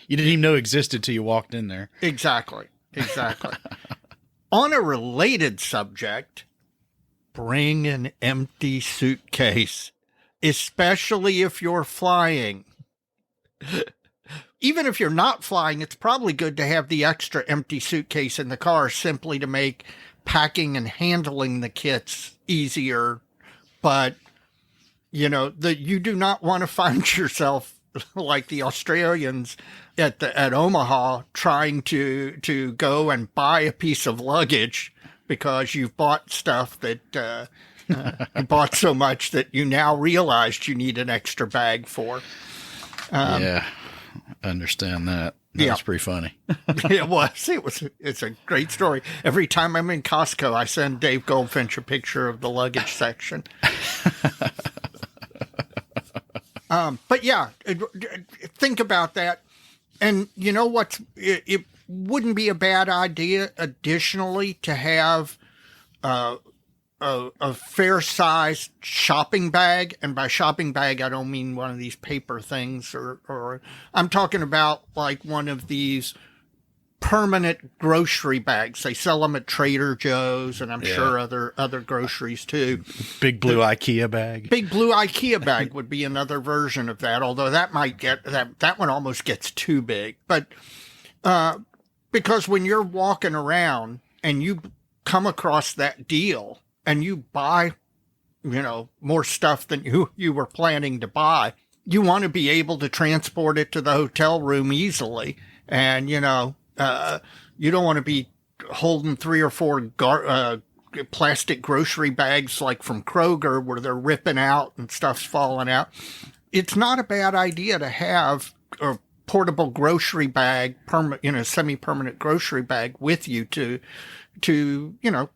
even know existed till you walked in there. Exactly. On a related subject, bring an empty suitcase, especially if you're flying. Even if you're not flying, it's probably good to have the extra empty suitcase in the car, simply to make packing and handling the kits easier. But, you do not want to find yourself like the Australians at Omaha trying to go and buy a piece of luggage because you've bought stuff that you bought so much that you now realized you need an extra bag for. Yeah. I understand that. That's pretty funny. It was. It's a great story. Every time I'm in Costco, I send Dave Goldfinch a picture of the luggage section. But yeah, think about that. And you know what? It wouldn't be a bad idea, additionally, to have a fair-sized shopping bag. And by shopping bag, I don't mean one of these paper things, or I'm talking about like one of these permanent grocery bags. They sell them at Trader Joe's, and I'm sure other groceries too. Big blue IKEA bag. Big blue IKEA bag would be another version of that, although that might that one almost gets too big. But because when you're walking around and you come across that deal and you buy, more stuff than you were planning to buy, you want to be able to transport it to the hotel room easily. And, you don't want to be holding 3 or 4 plastic grocery bags like from Kroger where they're ripping out and stuff's falling out. It's not a bad idea to have a portable grocery bag, semi-permanent grocery bag with you to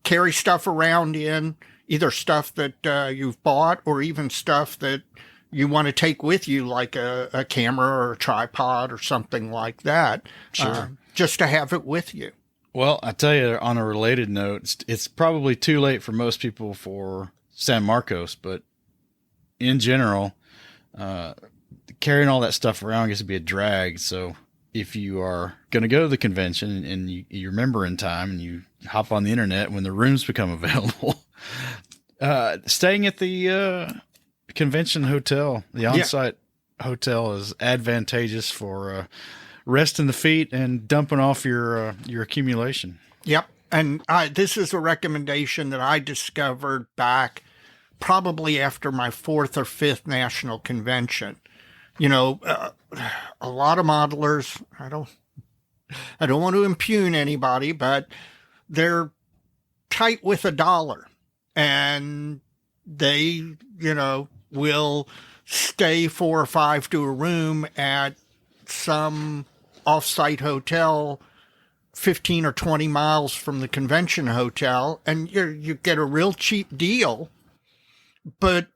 carry stuff around in, either stuff that you've bought or even stuff that you want to take with you, like a camera or a tripod or something like that. Sure. Just to have it with you. Well, I tell you, on a related note, it's probably too late for most people for San Marcos, but in general, carrying all that stuff around gets to be a drag. So if you are going to go to the convention and you remember in time and you hop on the internet when the rooms become available, staying at the convention hotel, the on-site hotel, is advantageous for resting the feet and dumping off your accumulation. Yep. And this is a recommendation that I discovered back probably after my 4th or 5th national convention. You know, a lot of modelers, I don't want to impugn anybody, but they're tight with $1, and they, you know, will stay 4 or 5 to a room at some off-site hotel 15 or 20 miles from the convention hotel, and you get a real cheap deal, but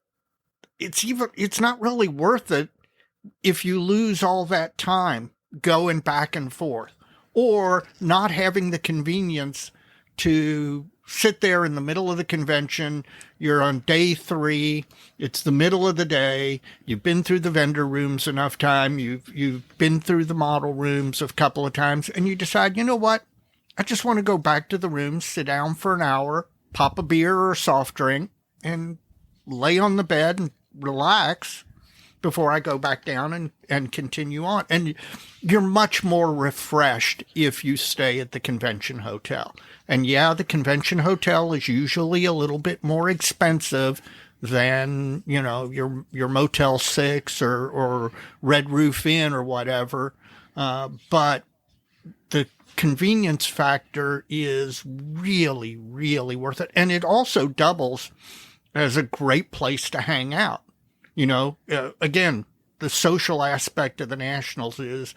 it's not really worth it if you lose all that time going back and forth, or not having the convenience to sit there in the middle of the convention. You're on day 3. It's the middle of the day. You've been through the vendor rooms enough time. You've been through the model rooms a couple of times, and you decide, you know what? I just want to go back to the room, sit down for an hour, pop a beer or a soft drink, and lay on the bed and relax before I go back down and continue on. And you're much more refreshed if you stay at the convention hotel. And yeah, the convention hotel is usually a little bit more expensive than, you know, your Motel 6 or Red Roof Inn or whatever. But the convenience factor is really, really worth it. And it also doubles as a great place to hang out. You know, again, the social aspect of the Nationals is,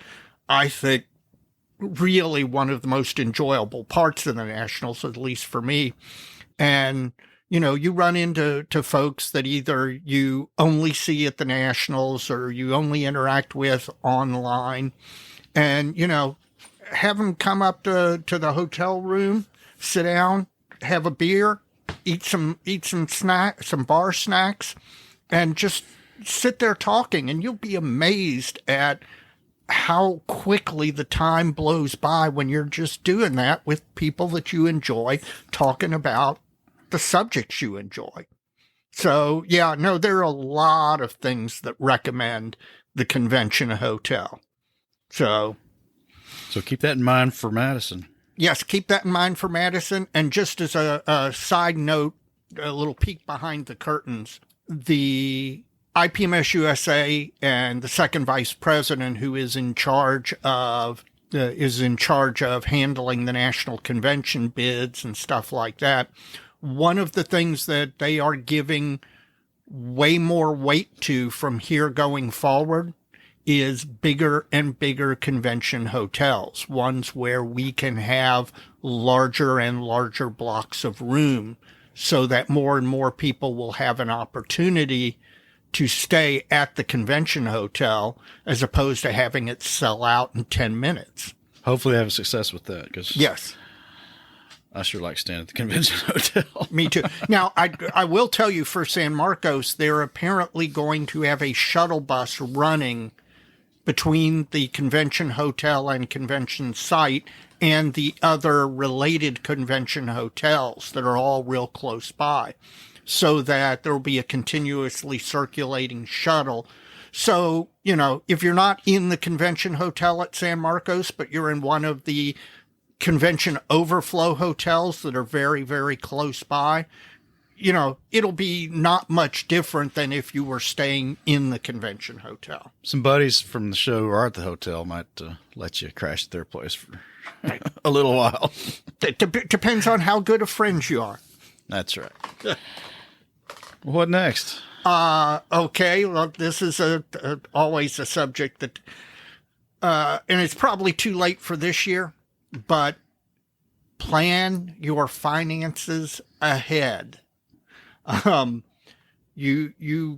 I think, really one of the most enjoyable parts of the Nationals, at least for me. And, you know, you run into folks that either you only see at the Nationals or you only interact with online. And, you know, have them come up to the hotel room, sit down, have a beer, eat some bar snacks, and just sit there talking, and you'll be amazed at how quickly the time blows by when you're just doing that with people that you enjoy, talking about the subjects you enjoy. So, yeah, no, there are a lot of things that recommend the convention hotel. So keep that in mind for Madison. Yes, keep that in mind for Madison. And just as a side note, a little peek behind the curtains, the IPMS USA and the second vice president, who is in charge of handling the national convention bids and stuff like that, one of the things that they are giving way more weight to from here going forward is bigger and bigger convention hotels, ones where we can have larger and larger blocks of room, so that more and more people will have an opportunity to stay at the convention hotel as opposed to having it sell out in 10 minutes. Hopefully they have success with that, because yes, I sure like staying at the convention hotel. Me too. Now, I will tell you, for San Marcos, they're apparently going to have a shuttle bus running between the convention hotel and convention site and the other related convention hotels that are all real close by, so that there will be a continuously circulating shuttle. So, you know, if you're not in the convention hotel at San Marcos, but you're in one of the convention overflow hotels that are very, very close by, you know, it'll be not much different than if you were staying in the convention hotel. Some buddies from the show who are at the hotel might let you crash at their place for a little while. Depends on how good of friends you are. That's right. What next? Okay. Well, this is always a subject that, and it's probably too late for this year, but plan your finances ahead. You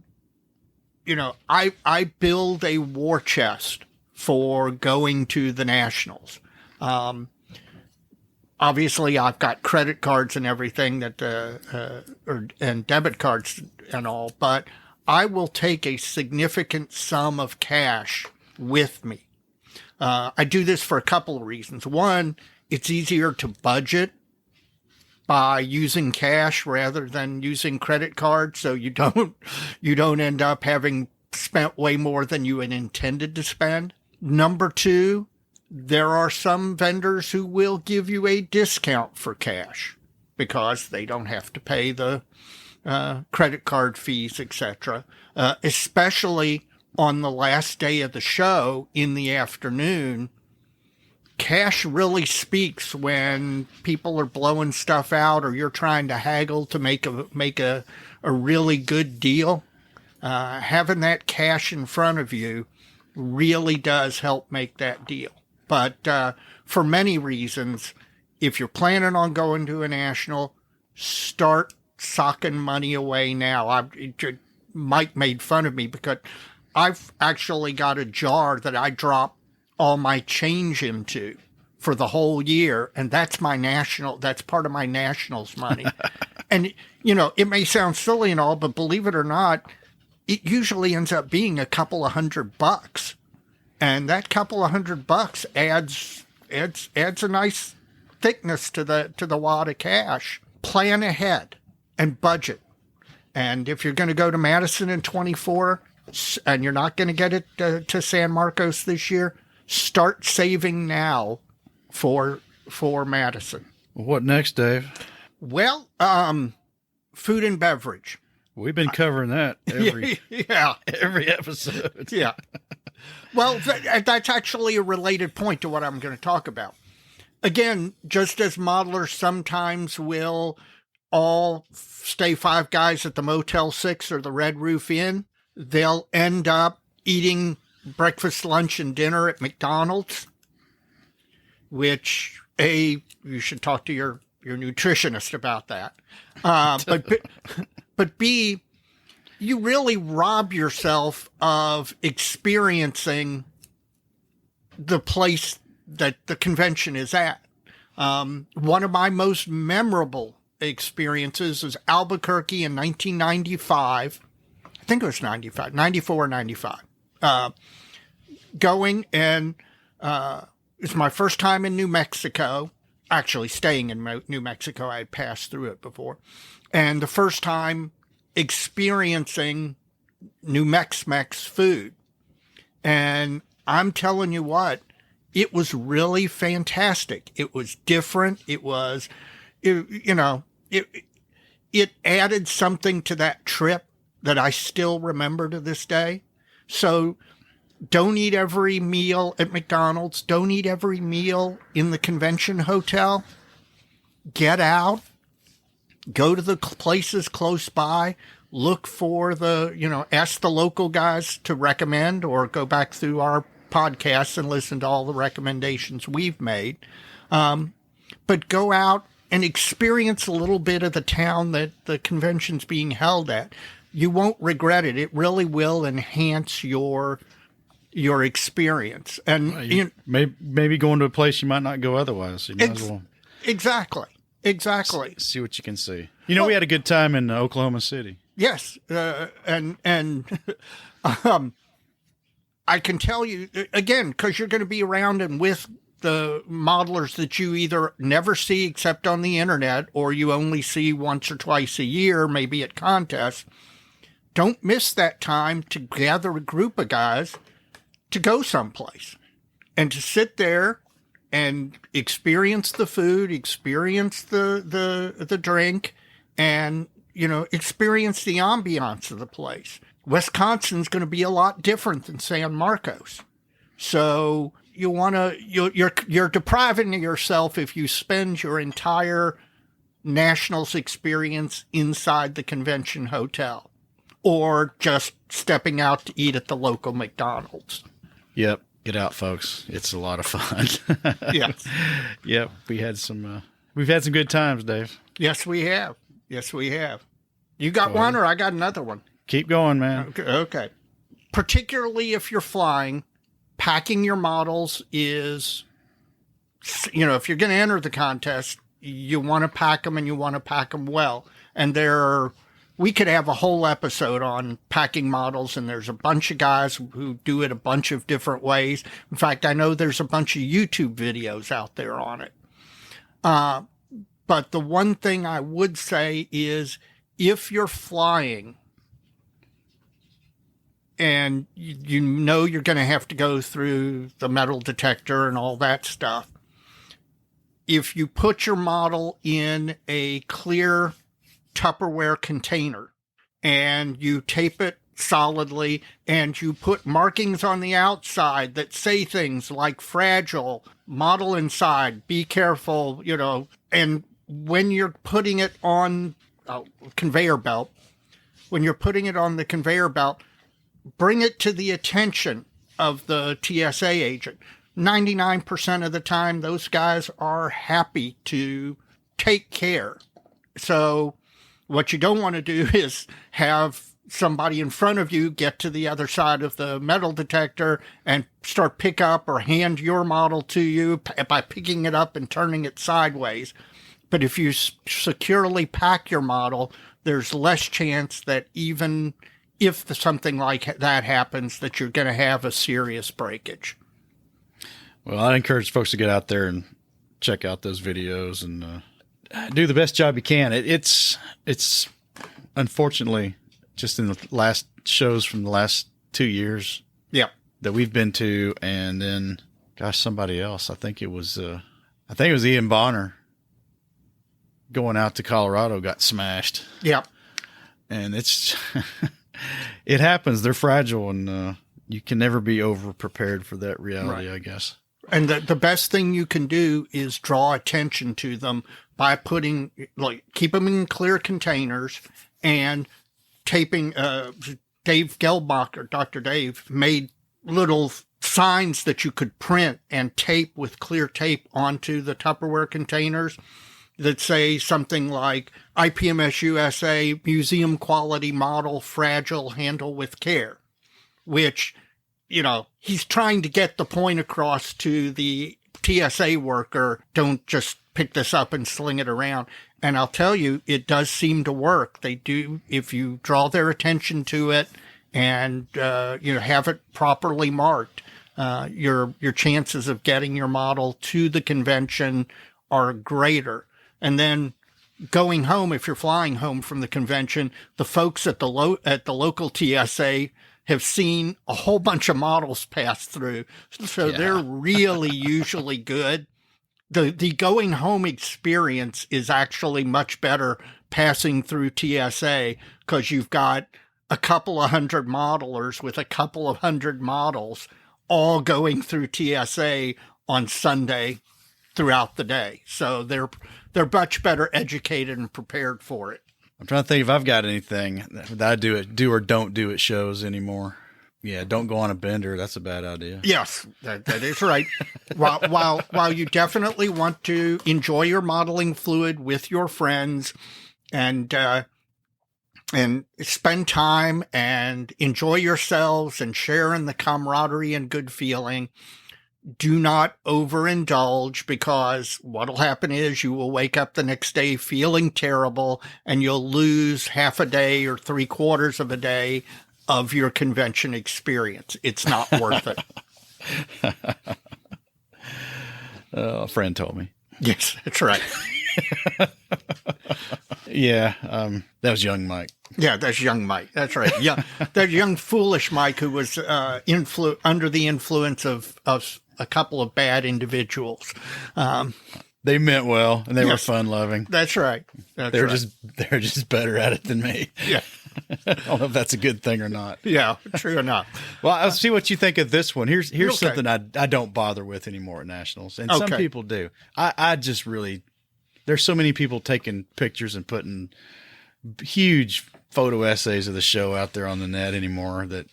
know, I build a war chest for going to the Nationals. Obviously I've got credit cards and everything that, and debit cards and all, but I will take a significant sum of cash with me. I do this for a couple of reasons. One, it's easier to budget by using cash rather than using credit cards, so you don't end up having spent way more than you had intended to spend. Number two, there are some vendors who will give you a discount for cash because they don't have to pay the credit card fees, etc. Especially on the last day of the show in the afternoon. Cash really speaks when people are blowing stuff out or you're trying to haggle to make a really good deal. Having that cash in front of you really does help make that deal. But for many reasons, if you're planning on going to a national, start socking money away now. Mike made fun of me because I've actually got a jar that I drop all my change into for the whole year, and that's part of my nationals money. And, it may sound silly and all, but believe it or not, it usually ends up being a couple of $100. And that couple of $100 adds a nice thickness to the wad of cash. Plan ahead and budget. And if you're going to go to Madison in 24 and you're not going to get it to San Marcos this year, start saving now for Madison. What next, Dave? Well, food and beverage. We've been covering that every episode. Yeah. Well, that's actually a related point to what I'm going to talk about. Again, just as modelers sometimes will all stay five guys at the Motel 6 or the Red Roof Inn, they'll end up eating breakfast, lunch, and dinner at McDonald's, which, A, you should talk to your nutritionist about that. But B, you really rob yourself of experiencing the place that the convention is at. One of my most memorable experiences is Albuquerque in 1995. I think it was 94 or 95. Going and it's my first time in New Mexico, actually staying in New Mexico. I had passed through it before. And the first time experiencing New Mex-Mex food. And I'm telling you what, it was really fantastic. It was different. It added something to that trip that I still remember to this day. So don't eat every meal at McDonald's. Don't eat every meal in the convention hotel. Get out. Go to the places close by. Look for ask the local guys to recommend, or go back through our podcasts and listen to all the recommendations we've made. But go out and experience a little bit of the town that the convention's being held at. You won't regret it. It really will enhance your experience. And maybe going to a place you might not go otherwise. You might as well. Exactly. See what you can see. We had a good time in Oklahoma City. Yes. And I can tell you, again, because you're going to be around and with the modelers that you either never see except on the internet, or you only see once or twice a year, maybe at contests. Don't miss that time to gather a group of guys to go someplace and to sit there and experience the food, experience the drink, and, experience the ambiance of the place. Wisconsin's going to be a lot different than San Marcos. So you're depriving yourself if you spend your entire nationals experience inside the convention hotel, or just stepping out to eat at the local McDonald's. Yep. Get out, folks. It's a lot of fun. Yes. Yep. We've had some good times, Dave. Yes, we have. You got one, or I got another one? Keep going, man. Okay. Particularly if you're flying, packing your models is, if you're going to enter the contest, you want to pack them, and you want to pack them well. And there are we could have a whole episode on packing models, and there's a bunch of guys who do it a bunch of different ways. In fact, I know there's a bunch of YouTube videos out there on it. But the one thing I would say is if you're flying and you know you're going to have to go through the metal detector and all that stuff, if you put your model in a clear Tupperware container and you tape it solidly and you put markings on the outside that say things like fragile, model inside, be careful, and when you're putting it on a conveyor belt, bring it to the attention of the TSA agent. 99% of the time, those guys are happy to take care. So what you don't want to do is have somebody in front of you get to the other side of the metal detector and pick up or hand your model to you by picking it up and turning it sideways. But if you securely pack your model, there's less chance that even if something like that happens, that you're going to have a serious breakage. Well, I encourage folks to get out there and check out those videos and do the best job you can. It's unfortunately just in the last shows from the last 2 years that we've been to, and then somebody else. I think it was Ian Bonner going out to Colorado got smashed. Yeah. And it's it happens. They're fragile, and you can never be over prepared for that reality, right. I guess. And the best thing you can do is draw attention to them by keep them in clear containers and taping. Dave Gelbacher, Dr. Dave, made little signs that you could print and tape with clear tape onto the Tupperware containers that say something like IPMS USA museum quality model, fragile, handle with care, which, he's trying to get the point across to the TSA worker. Don't just pick this up and sling it around. And I'll tell you, it does seem to work. They do, if you draw their attention to it and, have it properly marked, your chances of getting your model to the convention are greater. And then going home, if you're flying home from the convention, the folks at the local TSA have seen a whole bunch of models pass through. So they're really usually good. The going home experience is actually much better passing through TSA because you've got a couple of hundred modelers with a couple of hundred models all going through TSA on Sunday throughout the day. So they're much better educated and prepared for it. I'm trying to think if I've got anything that I do or don't do at shows anymore. Yeah, don't go on a bender. That's a bad idea. Yes, that is right. While you definitely want to enjoy your modeling fluid with your friends and spend time and enjoy yourselves and share in the camaraderie and good feeling, do not overindulge, because what'll happen is you will wake up the next day feeling terrible and you'll lose half a day or 3/4 of a day of your convention experience. It's not worth it. A friend told me. Yes, that's right. Yeah, that was young Mike. Yeah, that's young Mike. That's right. That young foolish Mike who was under the influence of a couple of bad individuals. They meant well, and they were fun-loving. That's right. They're just better at it than me. Yeah. I don't know if that's a good thing or not. Yeah, true enough. Well, I'll see what you think of this one. Here's something I don't bother with anymore at Nationals, and some people do. I just really, there's so many people taking pictures and putting huge photo essays of the show out there on the net anymore that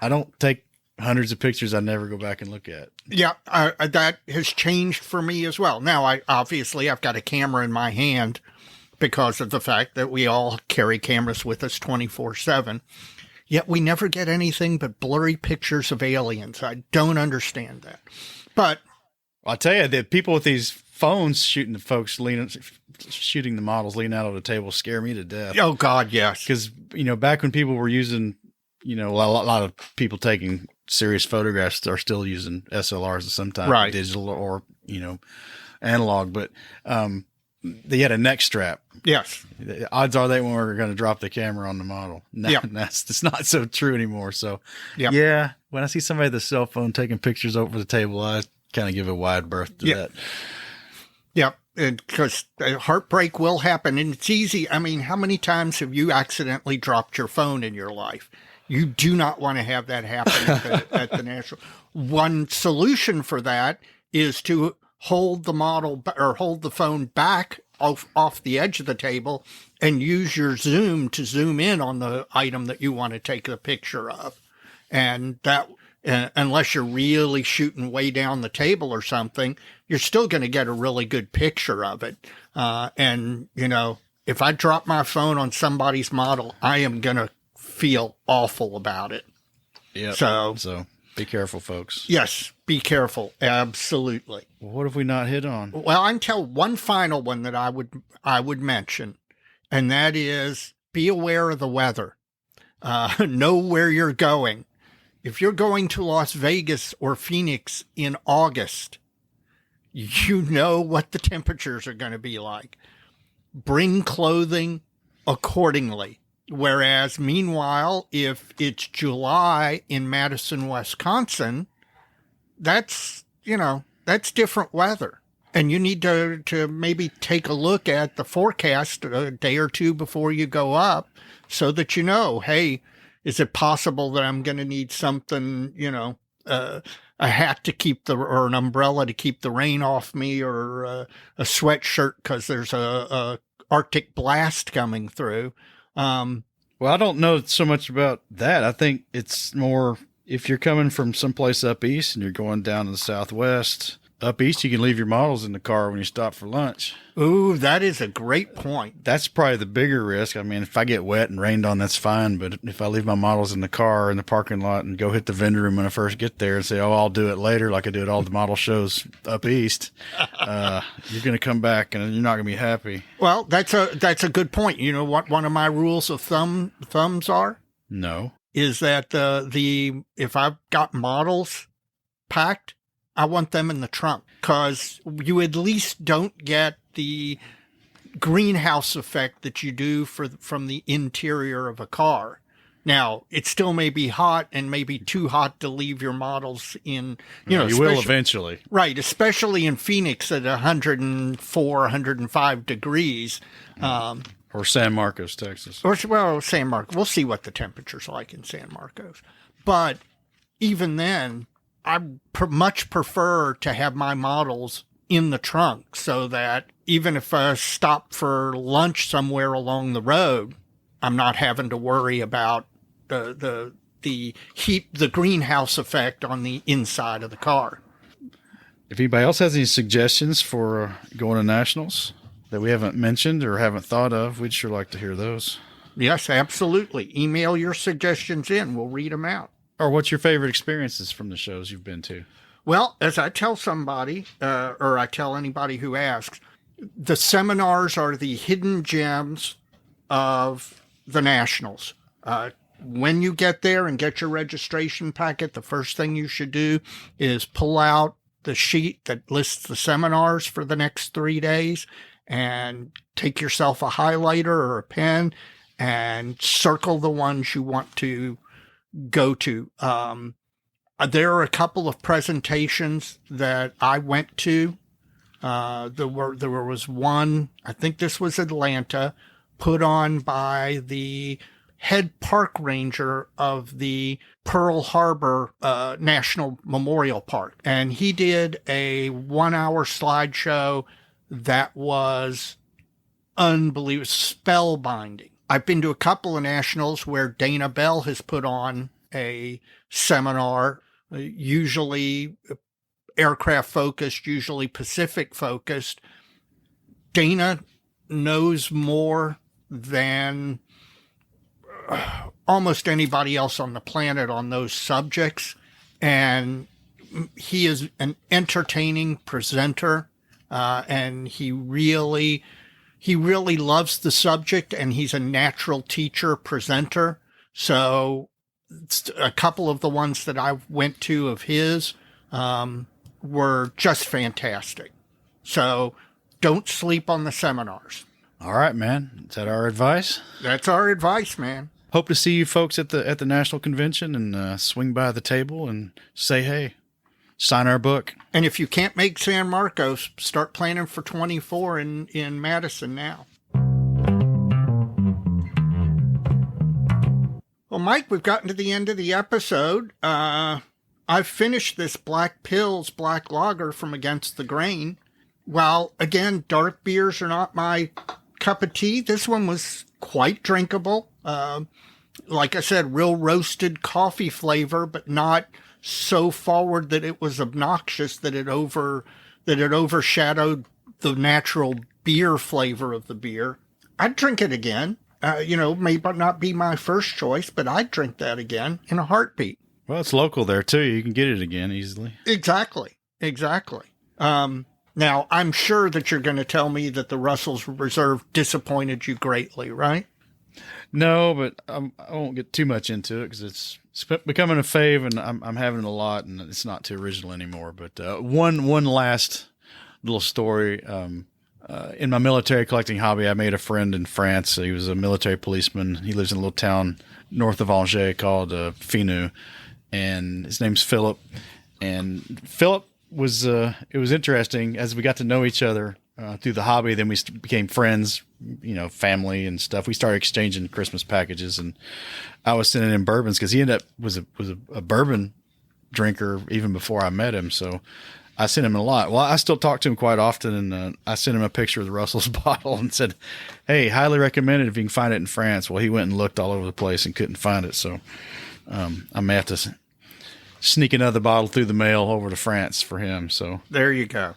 I don't take hundreds of pictures I never go back and look at. Yeah, that has changed for me as well. Now, I've got a camera in my hand because of the fact that we all carry cameras with us 24/7. Yet we never get anything but blurry pictures of aliens. I don't understand that. But I'll tell you, the people with these phones shooting shooting the models leaning out on the table scare me to death. Oh God, yes. Because, back when people were using, a lot of people taking serious photographs are still using SLRs at some time, right. digital or, analog, but, they had a neck strap. Yes. The odds are they were going to drop the camera on the model. That's not so true anymore. So, yeah, when I see somebody with a cell phone taking pictures over the table, I kind of give a wide berth to that. Yep. Because heartbreak will happen, and it's easy. I mean, how many times have you accidentally dropped your phone in your life? You do not want to have that happen at the National. One solution for that is to hold the phone back off the edge of the table and use your zoom to zoom in on the item that you want to take a picture of. And that, unless you're really shooting way down the table or something, you're still going to get a really good picture of it. And, if I drop my phone on somebody's model, I am going to feel awful about it. Yeah. So be careful, folks. Yes, be careful. Absolutely. Well, what have we not hit on? Well, I can tell one final one that I would mention, and that is be aware of the weather. Know where you're going. If you're going to Las Vegas or Phoenix in August, you know what the temperatures are going to be like. Bring clothing accordingly. Whereas, meanwhile, if it's July in Madison, Wisconsin, that's different weather. And you need to maybe take a look at the forecast a day or two before you go up so that hey, is it possible that I'm going to need something, a hat to keep or an umbrella to keep the rain off me, or a sweatshirt because there's a Arctic blast coming through. Well, I don't know so much about that. I think it's more if you're coming from someplace up east and you're going down to the Southwest. Up east, you can leave your models in the car when you stop for lunch. Ooh, that is a great point. That's probably the bigger risk. I mean, if I get wet and rained on, that's fine. But if I leave my models in the car in the parking lot and go hit the vendor room when I first get there and say, I'll do it later, like I do at all the model shows up east, you're going to come back and you're not going to be happy. Well, that's a good point. You know what one of my rules of thumbs are? No. Is that if I've got models packed, I want them in the trunk, because you at least don't get the greenhouse effect that you do from the interior of a car. Now, it still may be hot and maybe too hot to leave your models in, you will eventually. Right, especially in Phoenix at 104, 105 degrees. Or San Marcos, Texas. San Marcos. We'll see what the temperature's like in San Marcos. But even then, I much prefer to have my models in the trunk so that even if I stop for lunch somewhere along the road, I'm not having to worry about the heat, the greenhouse effect on the inside of the car. If anybody else has any suggestions for going to nationals that we haven't mentioned or haven't thought of, we'd sure like to hear those. Yes, absolutely. Email your suggestions in. We'll read them out. Or what's your favorite experiences from the shows you've been to? Well, as I tell somebody, or I tell anybody who asks, the seminars are the hidden gems of the nationals. When you get there and get your registration packet, the first thing you should do is pull out the sheet that lists the seminars for the next 3 days and take yourself a highlighter or a pen and circle the ones you want to go to. There are a couple of presentations that I went to. There was one, I think this was Atlanta, put on by the head park ranger of the Pearl Harbor National Memorial Park. And he did a 1-hour slideshow that was unbelievable, spellbinding. I've been to a couple of nationals where Dana Bell has put on a seminar, usually aircraft focused, usually Pacific focused. Dana knows more than almost anybody else on the planet on those subjects. And he is an entertaining presenter. and he really loves the subject, and he's a natural teacher presenter. So a couple of the ones that I went to of his were just fantastic. So don't sleep on the seminars. All right, man. Is that our advice? That's our advice, man. Hope to see you folks at the national convention and swing by the table and say, hey, sign our book. And if you can't make San Marcos, start planning for 24 in Madison now. Well, Mike, we've gotten to the end of the episode. I've finished this Black Pills Black Lager from Against the Grain. While, again, dark beers are not my cup of tea, this one was quite drinkable. Like I said, real roasted coffee flavor, but not so forward that it was obnoxious, that it overshadowed the natural beer flavor of the beer. I'd drink it again. May not be my first choice, but I'd drink that again in a heartbeat. Well, it's local there too. You can get it again easily. Exactly. Now, I'm sure that you're going to tell me that the Russell's Reserve disappointed you greatly, right? No, but I won't get too much into it because it's becoming a fave, and I'm having it a lot, and it's not too original anymore. But one last little story. In my military collecting hobby, I made a friend in France. He was a military policeman. He lives in a little town north of Angers called Finu, and his name's Philip. And Philip was it was interesting as we got to know each other through the hobby. Then we became friends, family and stuff. We started exchanging Christmas packages, and I was sending him bourbons because he ended up was a bourbon drinker even before I met him. So I sent him a lot. Well, I still talk to him quite often, and I sent him a picture of the Russell's bottle and said, hey, highly recommended if you can find it in France. Well, he went and looked all over the place and couldn't find it. So I may have to sneak another bottle through the mail over to France for him. So there you go.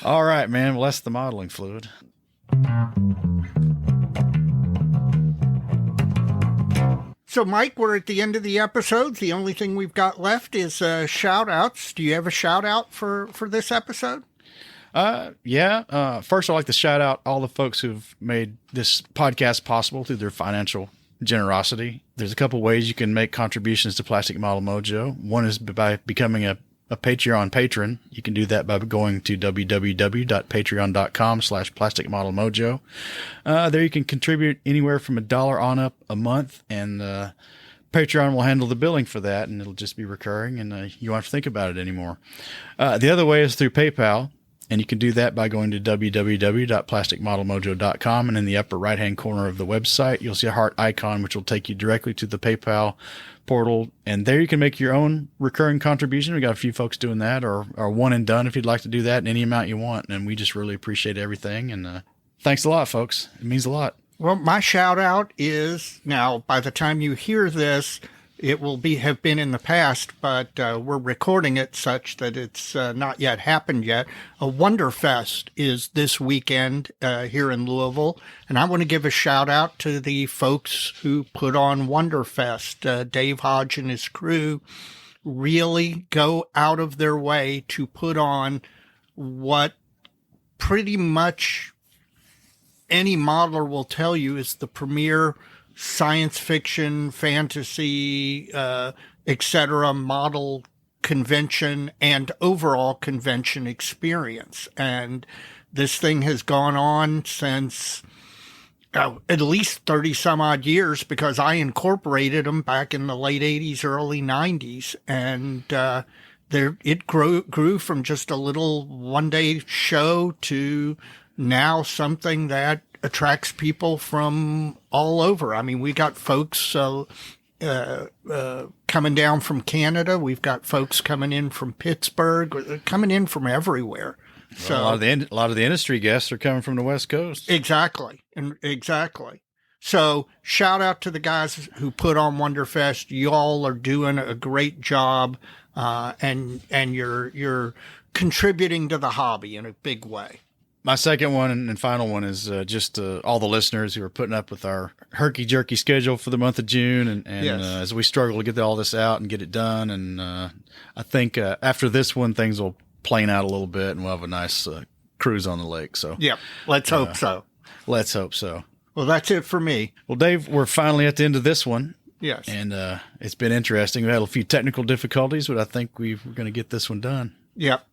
All right, man. Well, that's the modeling fluid. So, Mike, we're at the end of the episode. The only thing we've got left is shout-outs. Do you have a shout-out for this episode? Yeah. First, I'd like to shout out all the folks who've made this podcast possible through their financial generosity. There's a couple ways you can make contributions to Plastic Model Mojo. One is by becoming a Patreon patron. You can do that by going to www.patreon.com/plasticmodelmojo. There you can contribute anywhere from $1 on up a month, and Patreon will handle the billing for that, and it'll just be recurring, and you won't have to think about it anymore. The other way is through PayPal, and you can do that by going to www.plasticmodelmojo.com, and in the upper right-hand corner of the website, you'll see a heart icon, which will take you directly to the PayPal portal, and there you can make your own recurring contribution. We got a few folks doing that, or one and done if you'd like to do that in any amount you want, and we just really appreciate everything, and thanks a lot, folks. It means a lot. Well, my shout out is, now by the time you hear this, it will have been in the past, but we're recording it such that it's not yet happened yet. A Wonderfest is this weekend here in Louisville, and I want to give a shout out to the folks who put on Wonderfest. Dave Hodge and his crew really go out of their way to put on what pretty much any modeler will tell you is the premier science fiction, fantasy, etc. model convention and overall convention experience. And this thing has gone on since at least 30 some odd years, because I incorporated them back in the late 80s, early 90s. And it grew from just a little one-day show to now something that attracts people from all over. I mean, we got folks coming down from Canada. We've got folks coming in from Pittsburgh, coming in from everywhere. Well, So a lot of the industry guests are coming from the West Coast. Exactly. So shout out to the guys who put on Wonderfest. Y'all are doing a great job, and you're contributing to the hobby in a big way. My second one and final one is just all the listeners who are putting up with our herky-jerky schedule for the month of June, and Yes. As we struggle to get all this out and get it done. And I think after this one, things will plane out a little bit, and we'll have a nice cruise on the lake. So, Yep. Let's hope so. Let's hope so. Well, that's it for me. Well, Dave, we're finally at the end of this one. Yes. And it's been interesting. We had a few technical difficulties, but I think we're going to get this one done. Yep.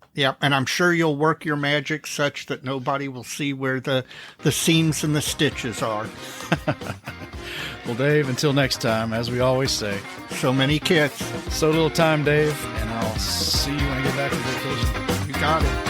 And I'm sure you'll work your magic such that nobody will see where the seams and the stitches are. Well, Dave, until next time, as we always say, so many kits. So little time, Dave, and I'll see you when I get back from vacation. You got it.